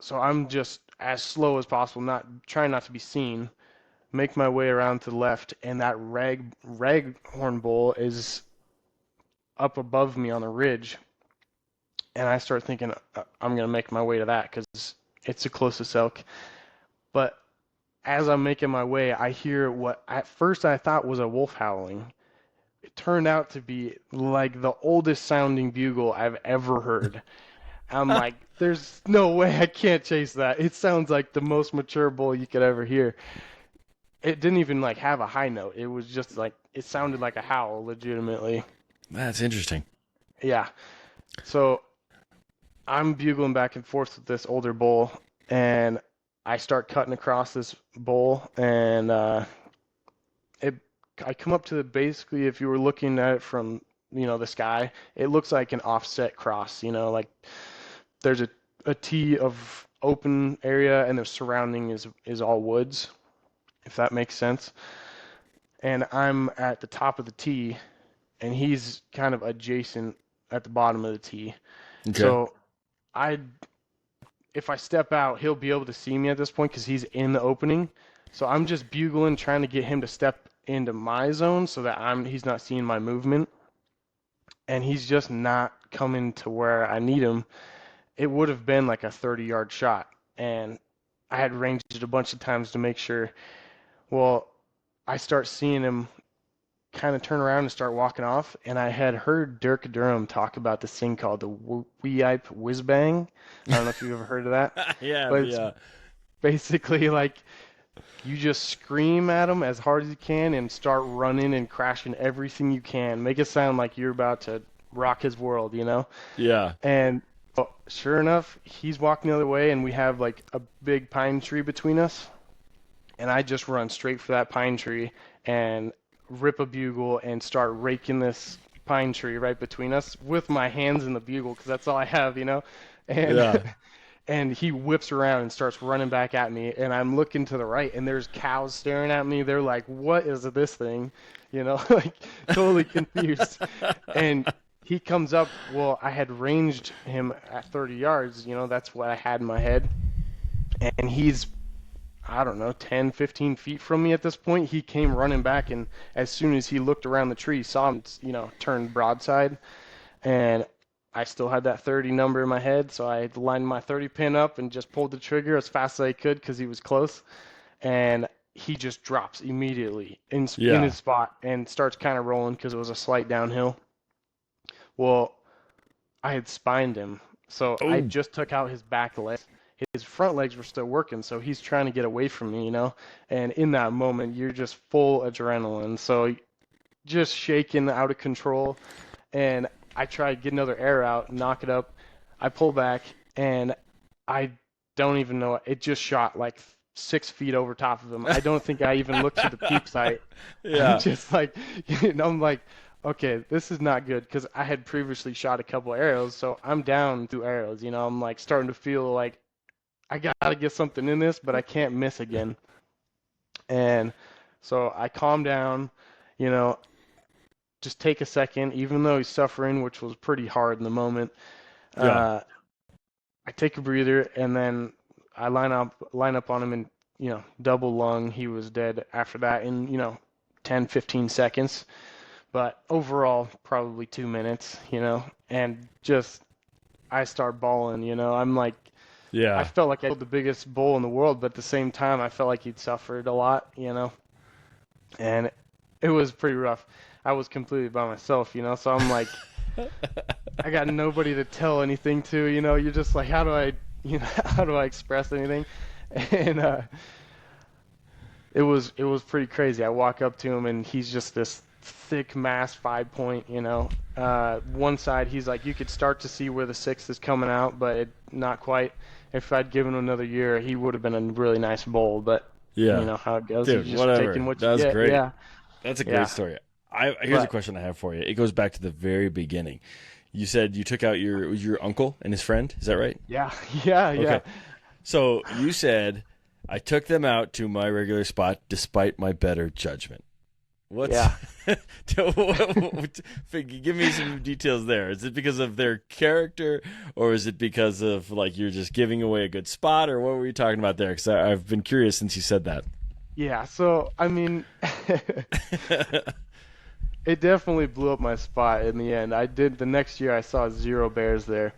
so I'm just as slow as possible, not trying not to be seen, make my way around to the left, and that raghorn bull is up above me on the ridge, and I start thinking I'm gonna make my way to that because it's the closest elk. But as I'm making my way, I hear what at first I thought was a wolf howling. It turned out to be like the oldest sounding bugle I've ever heard. I'm like, there's no way I can't chase that. It sounds like the most mature bull you could ever hear. It didn't even like have a high note. It was just like it sounded like a howl, legitimately. That's interesting. Yeah. So I'm bugling back and forth with this older bull, and I start cutting across this bowl, and it I come up to basically, if you were looking at it from the sky, it looks like an offset cross. Like there's a T of open area, and the surrounding is all woods. if that makes sense. And I'm at the top of the tee, and he's kind of adjacent at the bottom of the tee. Okay. So I, if I step out, he'll be able to see me at this point because he's in the opening. So I'm just bugling, trying to get him to step into my zone so that he's not seeing my movement, and he's just not coming to where I need him. It would have been like a 30-yard shot, and I had ranged it a bunch of times to make sure. Well, I start seeing him kind of turn around and start walking off, and I had heard Dirk Durham talk about this thing called the Weep Whiz Bang. I don't know if you've ever heard of that, Yeah, but it's yeah. basically like you just scream at him as hard as you can and start running and crashing everything you can. Make it sound like you're about to rock his world, you know? Yeah. And sure enough, he's walking the other way, and we have like a big pine tree between us. And I just run straight for that pine tree and rip a bugle and start raking this pine tree right between us with my hands in the bugle because that's all I have, you know? And Yeah. and he whips around and starts running back at me, and I'm looking to the right, and there's cows staring at me. They're like, "What is this thing?" You know, like totally confused. And he comes up. Well, I had ranged him at 30 yards. You know, that's what I had in my head. And he's, I don't know, 10, 15 feet from me at this point. He came running back, and as soon as he looked around the tree, saw him, you know, turn broadside. And I still had that 30 number in my head, so I lined my 30 pin up and just pulled the trigger as fast as I could because he was close. And he just drops immediately in Yeah. his spot and starts kind of rolling because it was a slight downhill. Well, I had spined him, so I Oh. just took out his back legs. His front legs were still working, so he's trying to get away from me, you know? And in that moment, you're just full adrenaline, so just shaking out of control. And I try to get another air out, knock it up. I pull back, and I don't even know. It just shot like 6 feet over top of him. I don't think I even looked to the peep sight. I'm Yeah. just like, you know, I'm like, okay, this is not good because I had previously shot a couple arrows, so I'm down 2 arrows. You know, I'm like starting to feel like I gotta get something in this, but I can't miss again. And so I calm down, you know, just take a second, even though he's suffering, which was pretty hard in the moment. Yeah. Uh, I take a breather, and then I line up on him, and double lung. He was dead after that in 10, 15 seconds. But overall, probably 2 minutes, and just I start bawling. I'm like, I Yeah. felt like I killed the biggest bull in the world, but at the same time, I felt like he'd suffered a lot. And it was pretty rough. I was completely by myself. So I'm like, I got nobody to tell anything to. You're just like, how do I, how do I express anything? And it was pretty crazy. I walk up to him, and he's just this thick mass 5 point. One side he's like, you could start to see where the six is coming out, but not quite. If I'd given him another year, he would have been a really nice bull. But you Yeah. know how it goes. You're Dude, just taking whatever. what you That's get. great. Yeah, That's a great yeah. story. Here's a But question I have for you. It goes back to the very beginning. You said you took out your uncle and his friend. Is that right? yeah, yeah, yeah. Okay. So you said I took them out to my regular spot despite my better judgment. What's Yeah. Give me some details there. Is it because of their character, or is it because of like you're just giving away a good spot, or what were you talking about there? Because I've been curious since you said that. Yeah, so I mean, it definitely blew up my spot in the end. The next year I saw 0 bears there,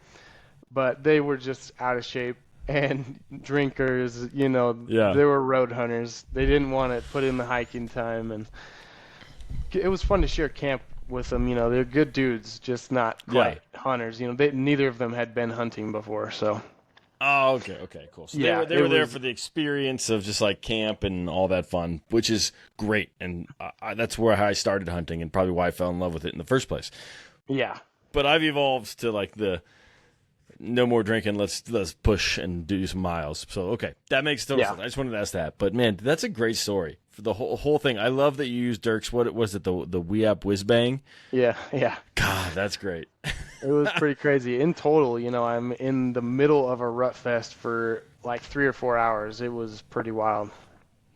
but they were just out of shape and drinkers, Yeah. they were road hunters. They didn't want to put in the hiking time, and it was fun to share camp with them. They're good dudes, just not Yeah. quite hunters. Neither of them had been hunting before, so Oh, okay, okay, cool. So yeah, they it were there was for the experience of just like camp and all that fun, which is great, and that's where I started hunting, and probably why I fell in love with it in the first place. yeah. But I've evolved to like the no more drinking, let's push and do some miles. So okay, that makes total Yeah. sense. I just wanted to ask that, but man, that's a great story for the whole thing. I love that you used Dirk's. What was it? The Weep Whiz Bang. Yeah, yeah. God, that's great. It was pretty crazy. In total, I'm in the middle of a rut fest for like 3 or 4 hours. It was pretty wild.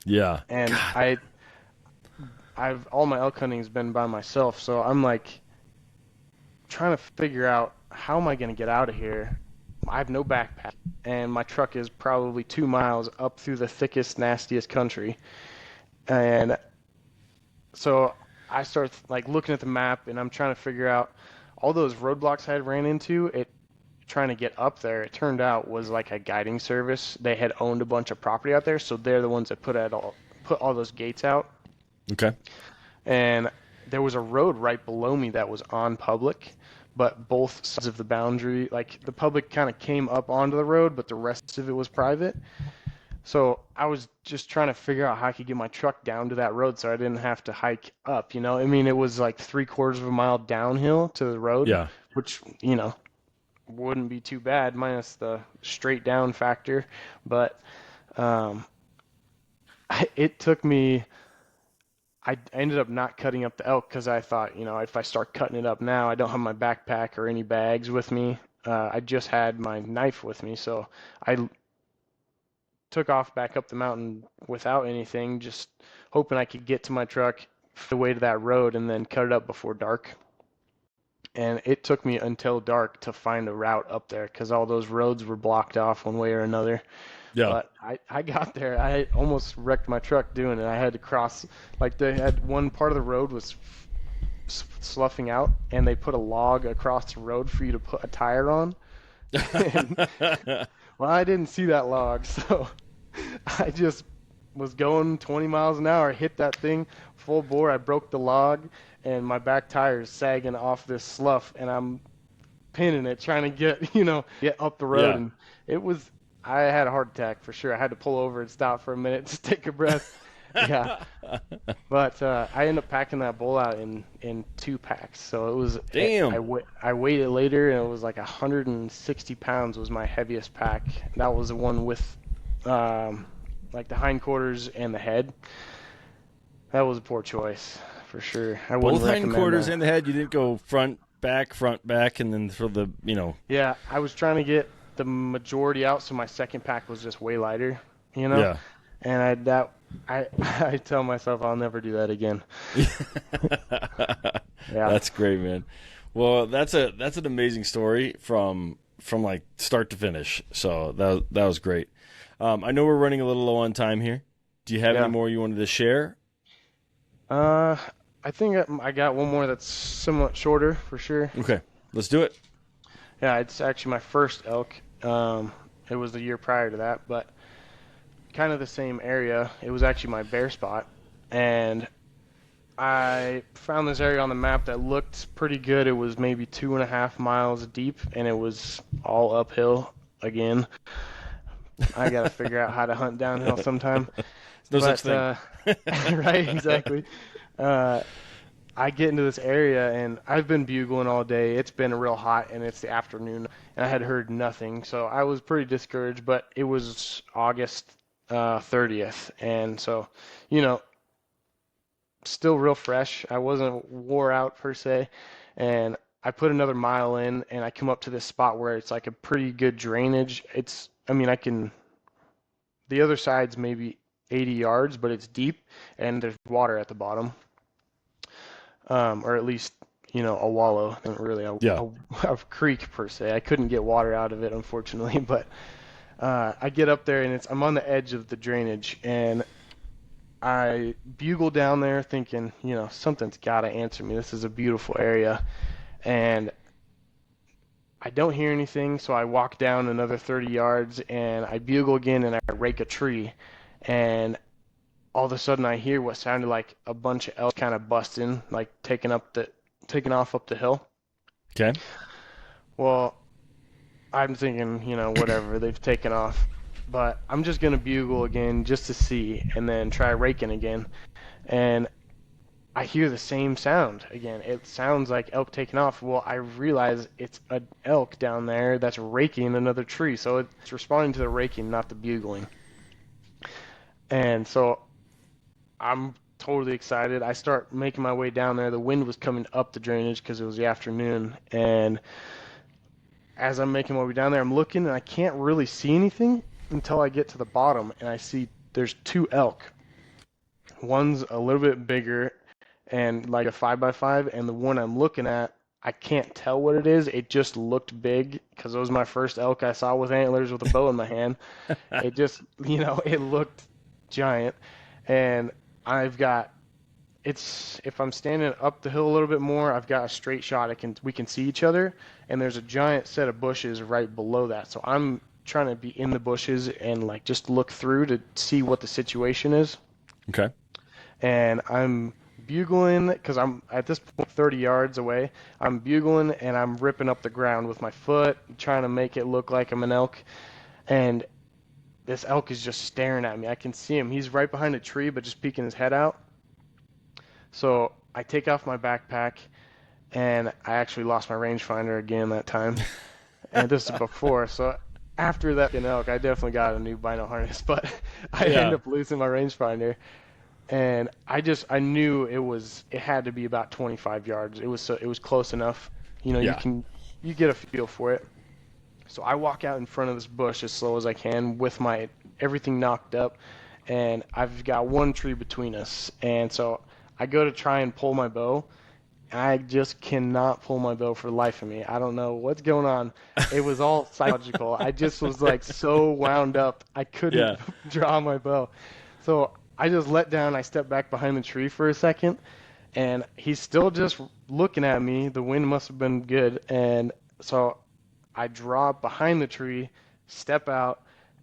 Yeah. And God. I've all my elk hunting has been by myself, so I'm like trying to figure out how am I going to get out of here. I have no backpack, and my truck is probably 2 miles up through the thickest, nastiest country. And so I start like looking at the map, and I'm trying to figure out all those roadblocks I had ran into. It trying to get up there. It turned out was like a guiding service. They had owned a bunch of property out there, so they're the ones that put all those gates out. Okay. And there was a road right below me that was on public, but both sides of the boundary, like the public kind of came up onto the road, but the rest of it was private. So I was just trying to figure out how I could get my truck down to that road so I didn't have to hike up, you know? I mean, it was like 3/4 of a mile downhill to the road, Yeah. which, wouldn't be too bad minus the straight down factor. But um, it took me I ended up not cutting up the elk because I thought, if I start cutting it up now, I don't have my backpack or any bags with me. I just had my knife with me, so I took off back up the mountain without anything, just hoping I could get to my truck the way to that road and then cut it up before dark. And it took me until dark to find a route up there because all those roads were blocked off one way or another. Yeah. But I got there. I almost wrecked my truck doing it. I had to cross, like they had one part of the road was sloughing out, and they put a log across the road for you to put a tire on. And, well, I didn't see that log, so I just was going 20 miles an hour, hit that thing full bore. I broke the log, and my back tire is sagging off this slough, and I'm pinning it, trying to get up the road. Yeah. And I had a heart attack for sure. I had to pull over and stop for a minute to take a breath. Yeah. But I ended up packing that bowl out in 2 packs. So it was, Damn. I weighed it later, and it was like 160 pounds was my heaviest pack. That was the one with like the hindquarters and the head. That was a poor choice for sure. I wouldn't Both recommend hindquarters that. and the head. You didn't go front, back, and then throw the, Yeah, I was trying to get the majority out, so my second pack was just way lighter, you know? Yeah. And I tell myself I'll never do that again. Yeah. That's great, man. Well, that's an amazing story from like start to finish. So that was great. I know we're running a little low on time here. Do you have any more you wanted to share? I think I got one more that's somewhat shorter for sure. Okay, let's do it. Yeah, it's actually my first elk. It was the year prior to that, but kind of the same area. It was actually my bear spot, and I found this area on the map that looked pretty good. It was maybe 2.5 miles deep, and it was all uphill again. I gotta figure out how to hunt downhill sometime. No such thing. Right, exactly. I get into this area, and I've been bugling all day. It's been real hot, and it's the afternoon, and I had heard nothing, so I was pretty discouraged. But it was August 30th, and so, still real fresh. I wasn't wore out per se, and I put another mile in, and I come up to this spot where it's like a pretty good drainage. The other side's maybe 80 yards, but it's deep, and there's water at the bottom. Or at least, a wallow, not really a creek per se. I couldn't get water out of it, unfortunately, but I get up there, and I'm on the edge of the drainage, and I bugle down there thinking, something's got to answer me. This is a beautiful area, and I don't hear anything, so I walk down another 30 yards, and I bugle again, and I rake a tree, and all of a sudden I hear what sounded like a bunch of elk kind of busting, like taking off up the hill. Okay. Well, I'm thinking, whatever, they've taken off. But I'm just going to bugle again just to see, and then try raking again. And I hear the same sound again. It sounds like elk taking off. Well, I realize it's an elk down there that's raking another tree. So it's responding to the raking, not the bugling. And so I'm totally excited. I start making my way down there. The wind was coming up the drainage because it was the afternoon. And as I'm making my way down there, I'm looking, and I can't really see anything until I get to the bottom, and I see there's 2 elk One's a little bit bigger and like a 5x5, and the one I'm looking at, I can't tell what it is. It just looked big because it was my first elk I saw with antlers with a bow in my hand. It just, it looked giant. And I've got it's if I'm standing up the hill a little bit more, I've got a straight shot. We can see each other, and there's a giant set of bushes right below that. So I'm trying to be in the bushes and like just look through to see what the situation is. Okay. And I'm bugling because I'm at this point 30 yards away. I'm bugling and I'm ripping up the ground with my foot, trying to make it look like I'm an elk. And this elk is just staring at me. I can see him. He's right behind a tree, but just peeking his head out. So I take off my backpack, and I actually lost my rangefinder again that time. And this is before, so after that elk, I definitely got a new bino harness, but I ended Yeah. up losing my rangefinder. And I knew it had to be about 25 yards. It was close enough. Yeah. You get a feel for it. So I walk out in front of this bush as slow as I can with my everything knocked up, and I've got one tree between us. And so I go to try and pull my bow, and I just cannot pull my bow for the life of me. I don't know what's going on. It was all psychological. I just was like so wound up. I couldn't Yeah. draw my bow. So I just let down. I stepped back behind the tree for a second, and he's still just looking at me. The wind must have been good. And so I drop behind the tree, step out,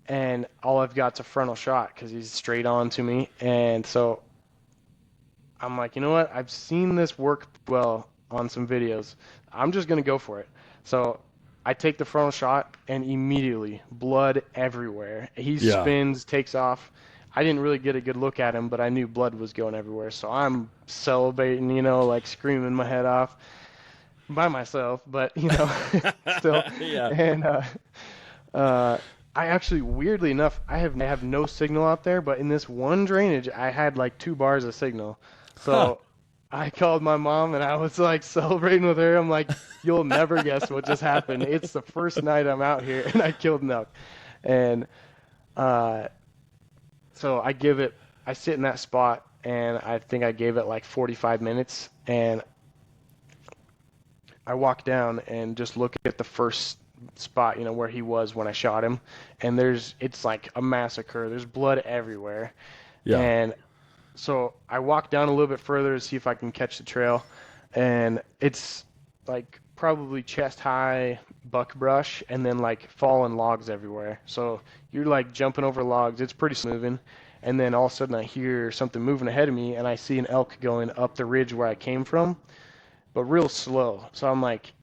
and all I've got's a frontal shot because he's straight on to me. And so I'm like, you know what? I've seen this work well on some videos. I'm just going to go for it. So I take the frontal shot, and immediately blood everywhere. He Yeah. spins, takes off. I didn't really get a good look at him, but I knew blood was going everywhere. So I'm celebrating, like screaming my head off by myself, but still. Yeah. And uh, I actually, weirdly enough, I have no signal out there, but in this one drainage, I had like 2 bars of signal. Huh. So I called my mom and I was like celebrating with her. I'm like, you'll never guess what just happened. It's the first night I'm out here and I killed an elk. And uh, so I sit in that spot and I think I gave it like 45 minutes. And I walk down and just look at the first spot, where he was when I shot him. And it's like a massacre. There's blood everywhere. Yeah. And so I walk down a little bit further to see if I can catch the trail. And it's like probably chest high buckbrush and then like fallen logs everywhere. So you're like jumping over logs. It's pretty smoothing. And then all of a sudden I hear something moving ahead of me and I see an elk going up the ridge where I came from, but real slow. So I'm like,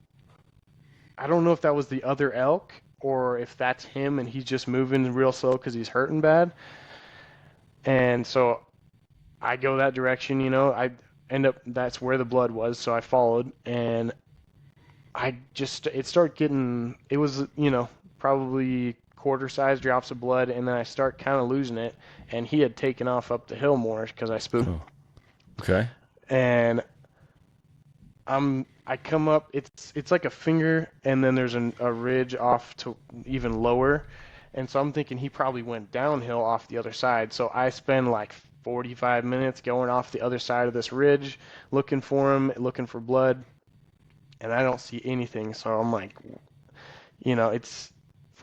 I don't know if that was the other elk or if that's him and he's just moving real slow because he's hurting bad. And so I go that direction, I end up, that's where the blood was. So I followed and it started getting, it was, probably quarter size drops of blood. And then I start kind of losing it. And he had taken off up the hill more because I spooked. Oh. Okay. And I come up. It's like a finger, and then there's a ridge off to even lower, and so I'm thinking he probably went downhill off the other side. So I spend like 45 minutes going off the other side of this ridge, looking for him, looking for blood, and I don't see anything. So I'm like,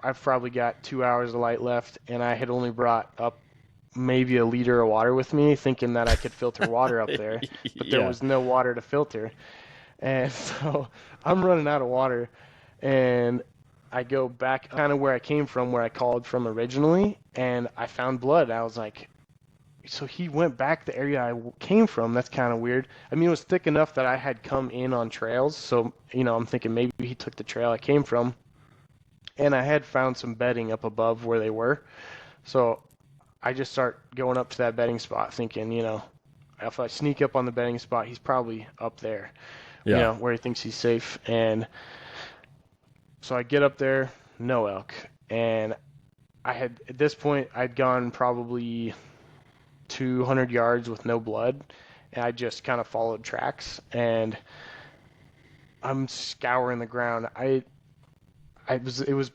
I've probably got 2 hours of light left, and I had only brought up maybe a liter of water with me, thinking that I could filter water up there, but there Yeah. was no water to filter. And so I'm running out of water, and I go back kind of where I came from, where I called from originally, and I found blood. I was like, so he went back the area I came from. That's kind of weird. I mean, it was thick enough that I had come in on trails, so, I'm thinking maybe he took the trail I came from, and I had found some bedding up above where they were. So I just start going up to that bedding spot thinking, if I sneak up on the bedding spot, he's probably up there. Yeah. Where he thinks he's safe. And so I get up there, no elk. And at this point, I'd gone probably 200 yards with no blood. And I just kind of followed tracks. And I'm scouring the ground. It was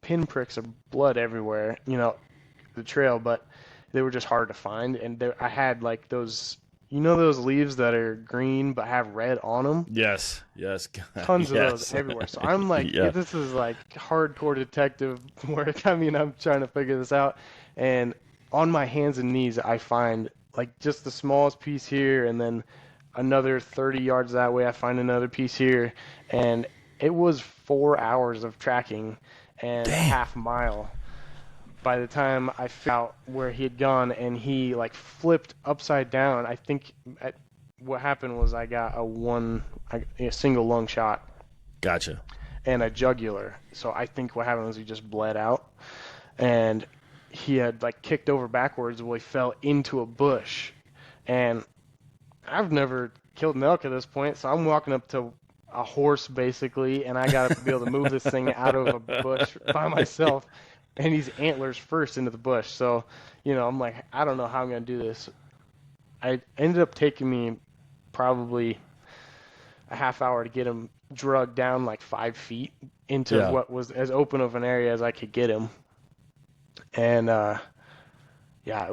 pinpricks of blood everywhere, the trail. But they were just hard to find. And I had like those, those leaves that are green but have red on them. Yes. Yes. Tons of those Yes. everywhere. So I'm like, Yeah. this is like hardcore detective work. I mean, I'm trying to figure this out. And on my hands and knees, I find like just the smallest piece here, and then another 30 yards that way, I find another piece here. And it was 4 hours of tracking and a Dang. half mile by the time I figured out where he had gone, and he like flipped upside down. I think what happened was I got a single lung shot Gotcha. and a jugular. So I think what happened was he just bled out, and he had like kicked over backwards while he fell into a bush. And I've never killed an elk at this point, so I'm walking up to a horse basically, and I got to be able to move this thing out of a bush by myself. And he's antlers first into the bush. So, I'm like, I don't know how I'm going to do this. I ended up taking me probably a half hour to get him drugged down like 5 feet into Yeah. what was as open of an area as I could get him. And, yeah,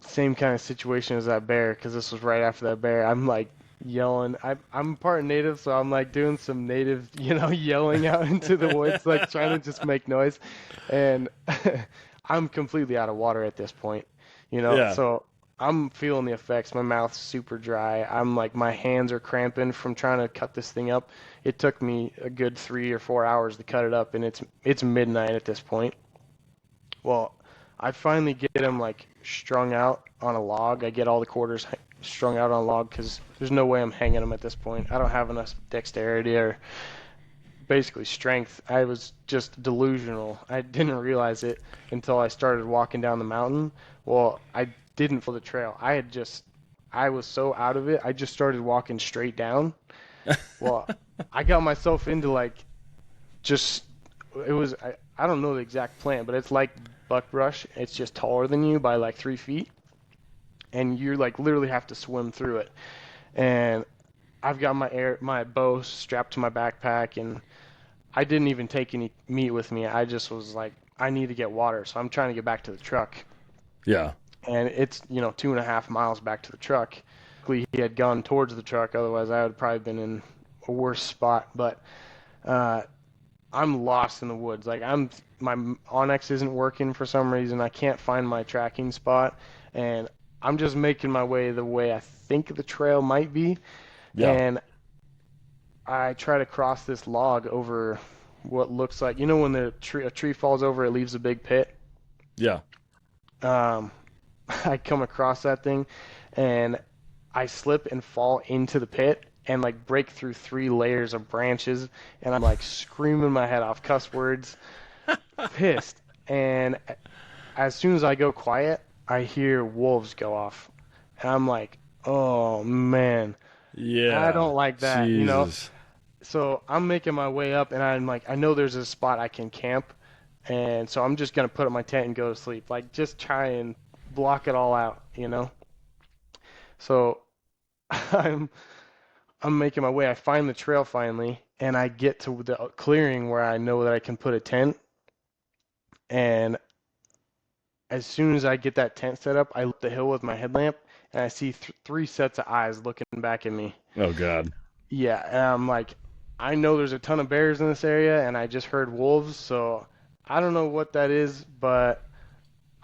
same kind of situation as that bear, because this was right after that bear. I'm like yelling. I'm part native, so I'm like doing some native, yelling out into the woods, like trying to just make noise. And I'm completely out of water at this point, Yeah. so I'm feeling the effects. My mouth's super dry. I'm like, my hands are cramping from trying to cut this thing up. It took me a good 3 or 4 hours to cut it up, and it's midnight at this point. Well, I finally get him like strung out on a log. I get all the quarters strung out on a log because there's no way I'm hanging them at this point. I don't have enough dexterity or basically strength. I was just delusional. I didn't realize it until I started walking down the mountain. Well, I didn't follow the trail. I was so out of it. I just started walking straight down. Well, I got myself into like just I don't know the exact plant, but it's like buckbrush. It's just taller than you by like 3 feet, and you like literally have to swim through it. And I've got my bow strapped to my backpack, and I didn't even take any meat with me. I just was like, I need to get water, so I'm trying to get back to the truck. Yeah. And it's 2.5 miles back to the truck. He had gone towards the truck, otherwise I would probably been in a worse spot. But I'm lost in the woods. Like my Onyx isn't working for some reason. I can't find my tracking spot, and I'm just making my way the way I think the trail might be. Yeah. And I try to cross this log over what looks like, when a tree falls over, it leaves a big pit. Yeah. I come across that thing, and I slip and fall into the pit and like break through 3 layers of branches, and I'm like screaming my head off, cuss words, pissed. And as soon as I go quiet, I hear wolves go off, and I'm like, oh man, Yeah. I don't like that, Jesus. So I'm making my way up, and I'm like, I know there's a spot I can camp, and so I'm just gonna put up my tent and go to sleep, like just try and block it all out, So I'm making my way. I find the trail finally, and I get to the clearing where I know that I can put a tent. And as soon as I get that tent set up, I look the hill with my headlamp, and I see 3 sets of eyes looking back at me. Oh God. Yeah, and I'm like, I know there's a ton of bears in this area, and I just heard wolves, so I don't know what that is, but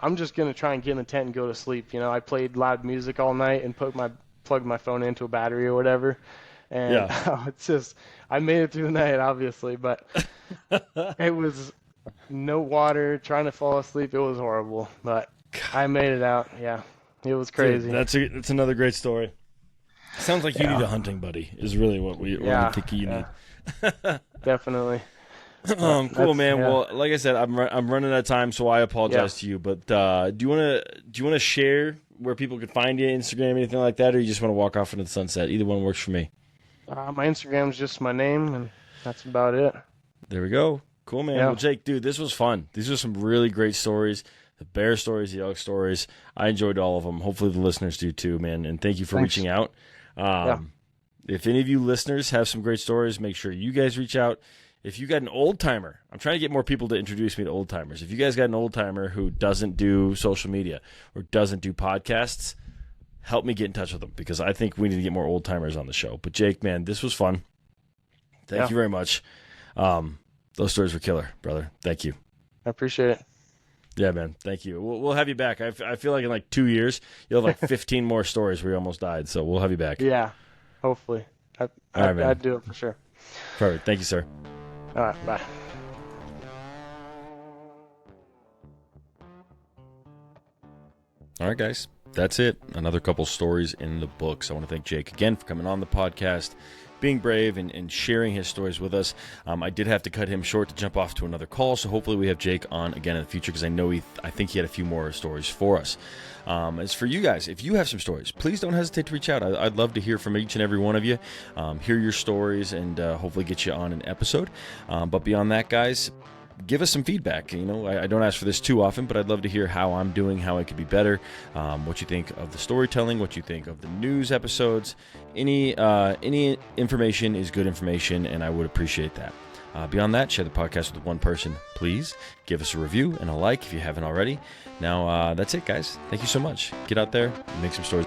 I'm just gonna try and get in the tent and go to sleep. I played loud music all night and plugged my phone into a battery or whatever. And Yeah. it's just, I made it through the night, obviously, but it was no water, trying to fall asleep. It was horrible, but I made it out. Yeah, it was crazy. Dude, that's another great story. Sounds like you need a hunting buddy. Is really what we think you need. Definitely. Cool, man. Yeah. Well, like I said, I'm running out of time, so I apologize to you. But do you want to share where people could find you, Instagram, anything like that, or you just want to walk off into the sunset? Either one works for me. My Instagram's just my name, and that's about it. There we go. Cool, man. Yeah. Well, Jake, dude, this was fun. These are some really great stories. The bear stories, the elk stories. I enjoyed all of them. Hopefully the listeners do too, man. And thank you for reaching out. If any of you listeners have some great stories, make sure you guys reach out. if you got an old timer, I'm trying to get more people to introduce me to old timers. If you guys got an old timer who doesn't do social media or doesn't do podcasts, help me get in touch with them, because I think we need to get more old timers on the show. But Jake, man, this was fun. Thank you very much. Those stories were killer, brother. Thank you. I appreciate it. Yeah, man. Thank you. We'll have you back. I feel like in like 2 years, you'll have like 15 more stories where you almost died. So we'll have you back. Yeah, hopefully. I'd do it for sure. Perfect. Thank you, sir. All right, bye. All right, guys. That's it. Another couple stories in the books. I want to thank Jake again for coming on the podcast, being brave and sharing his stories with us. I did have to cut him short to jump off to another call, so hopefully we have Jake on again in the future, because I know I think he had a few more stories for us. As for you guys, if you have some stories, please don't hesitate to reach out. I'd love to hear from each and every one of you, hear your stories, and hopefully get you on an episode. But beyond that, guys, give us some feedback. I don't ask for this too often, but I'd love to hear how I'm doing, how I could be better, what you think of the storytelling, what you think of the news episodes. Any information is good information, and I would appreciate that. Beyond that, share the podcast with one person, please. Give us a review and a like if you haven't already. Now, that's it, guys. Thank you so much. Get out there and make some stories.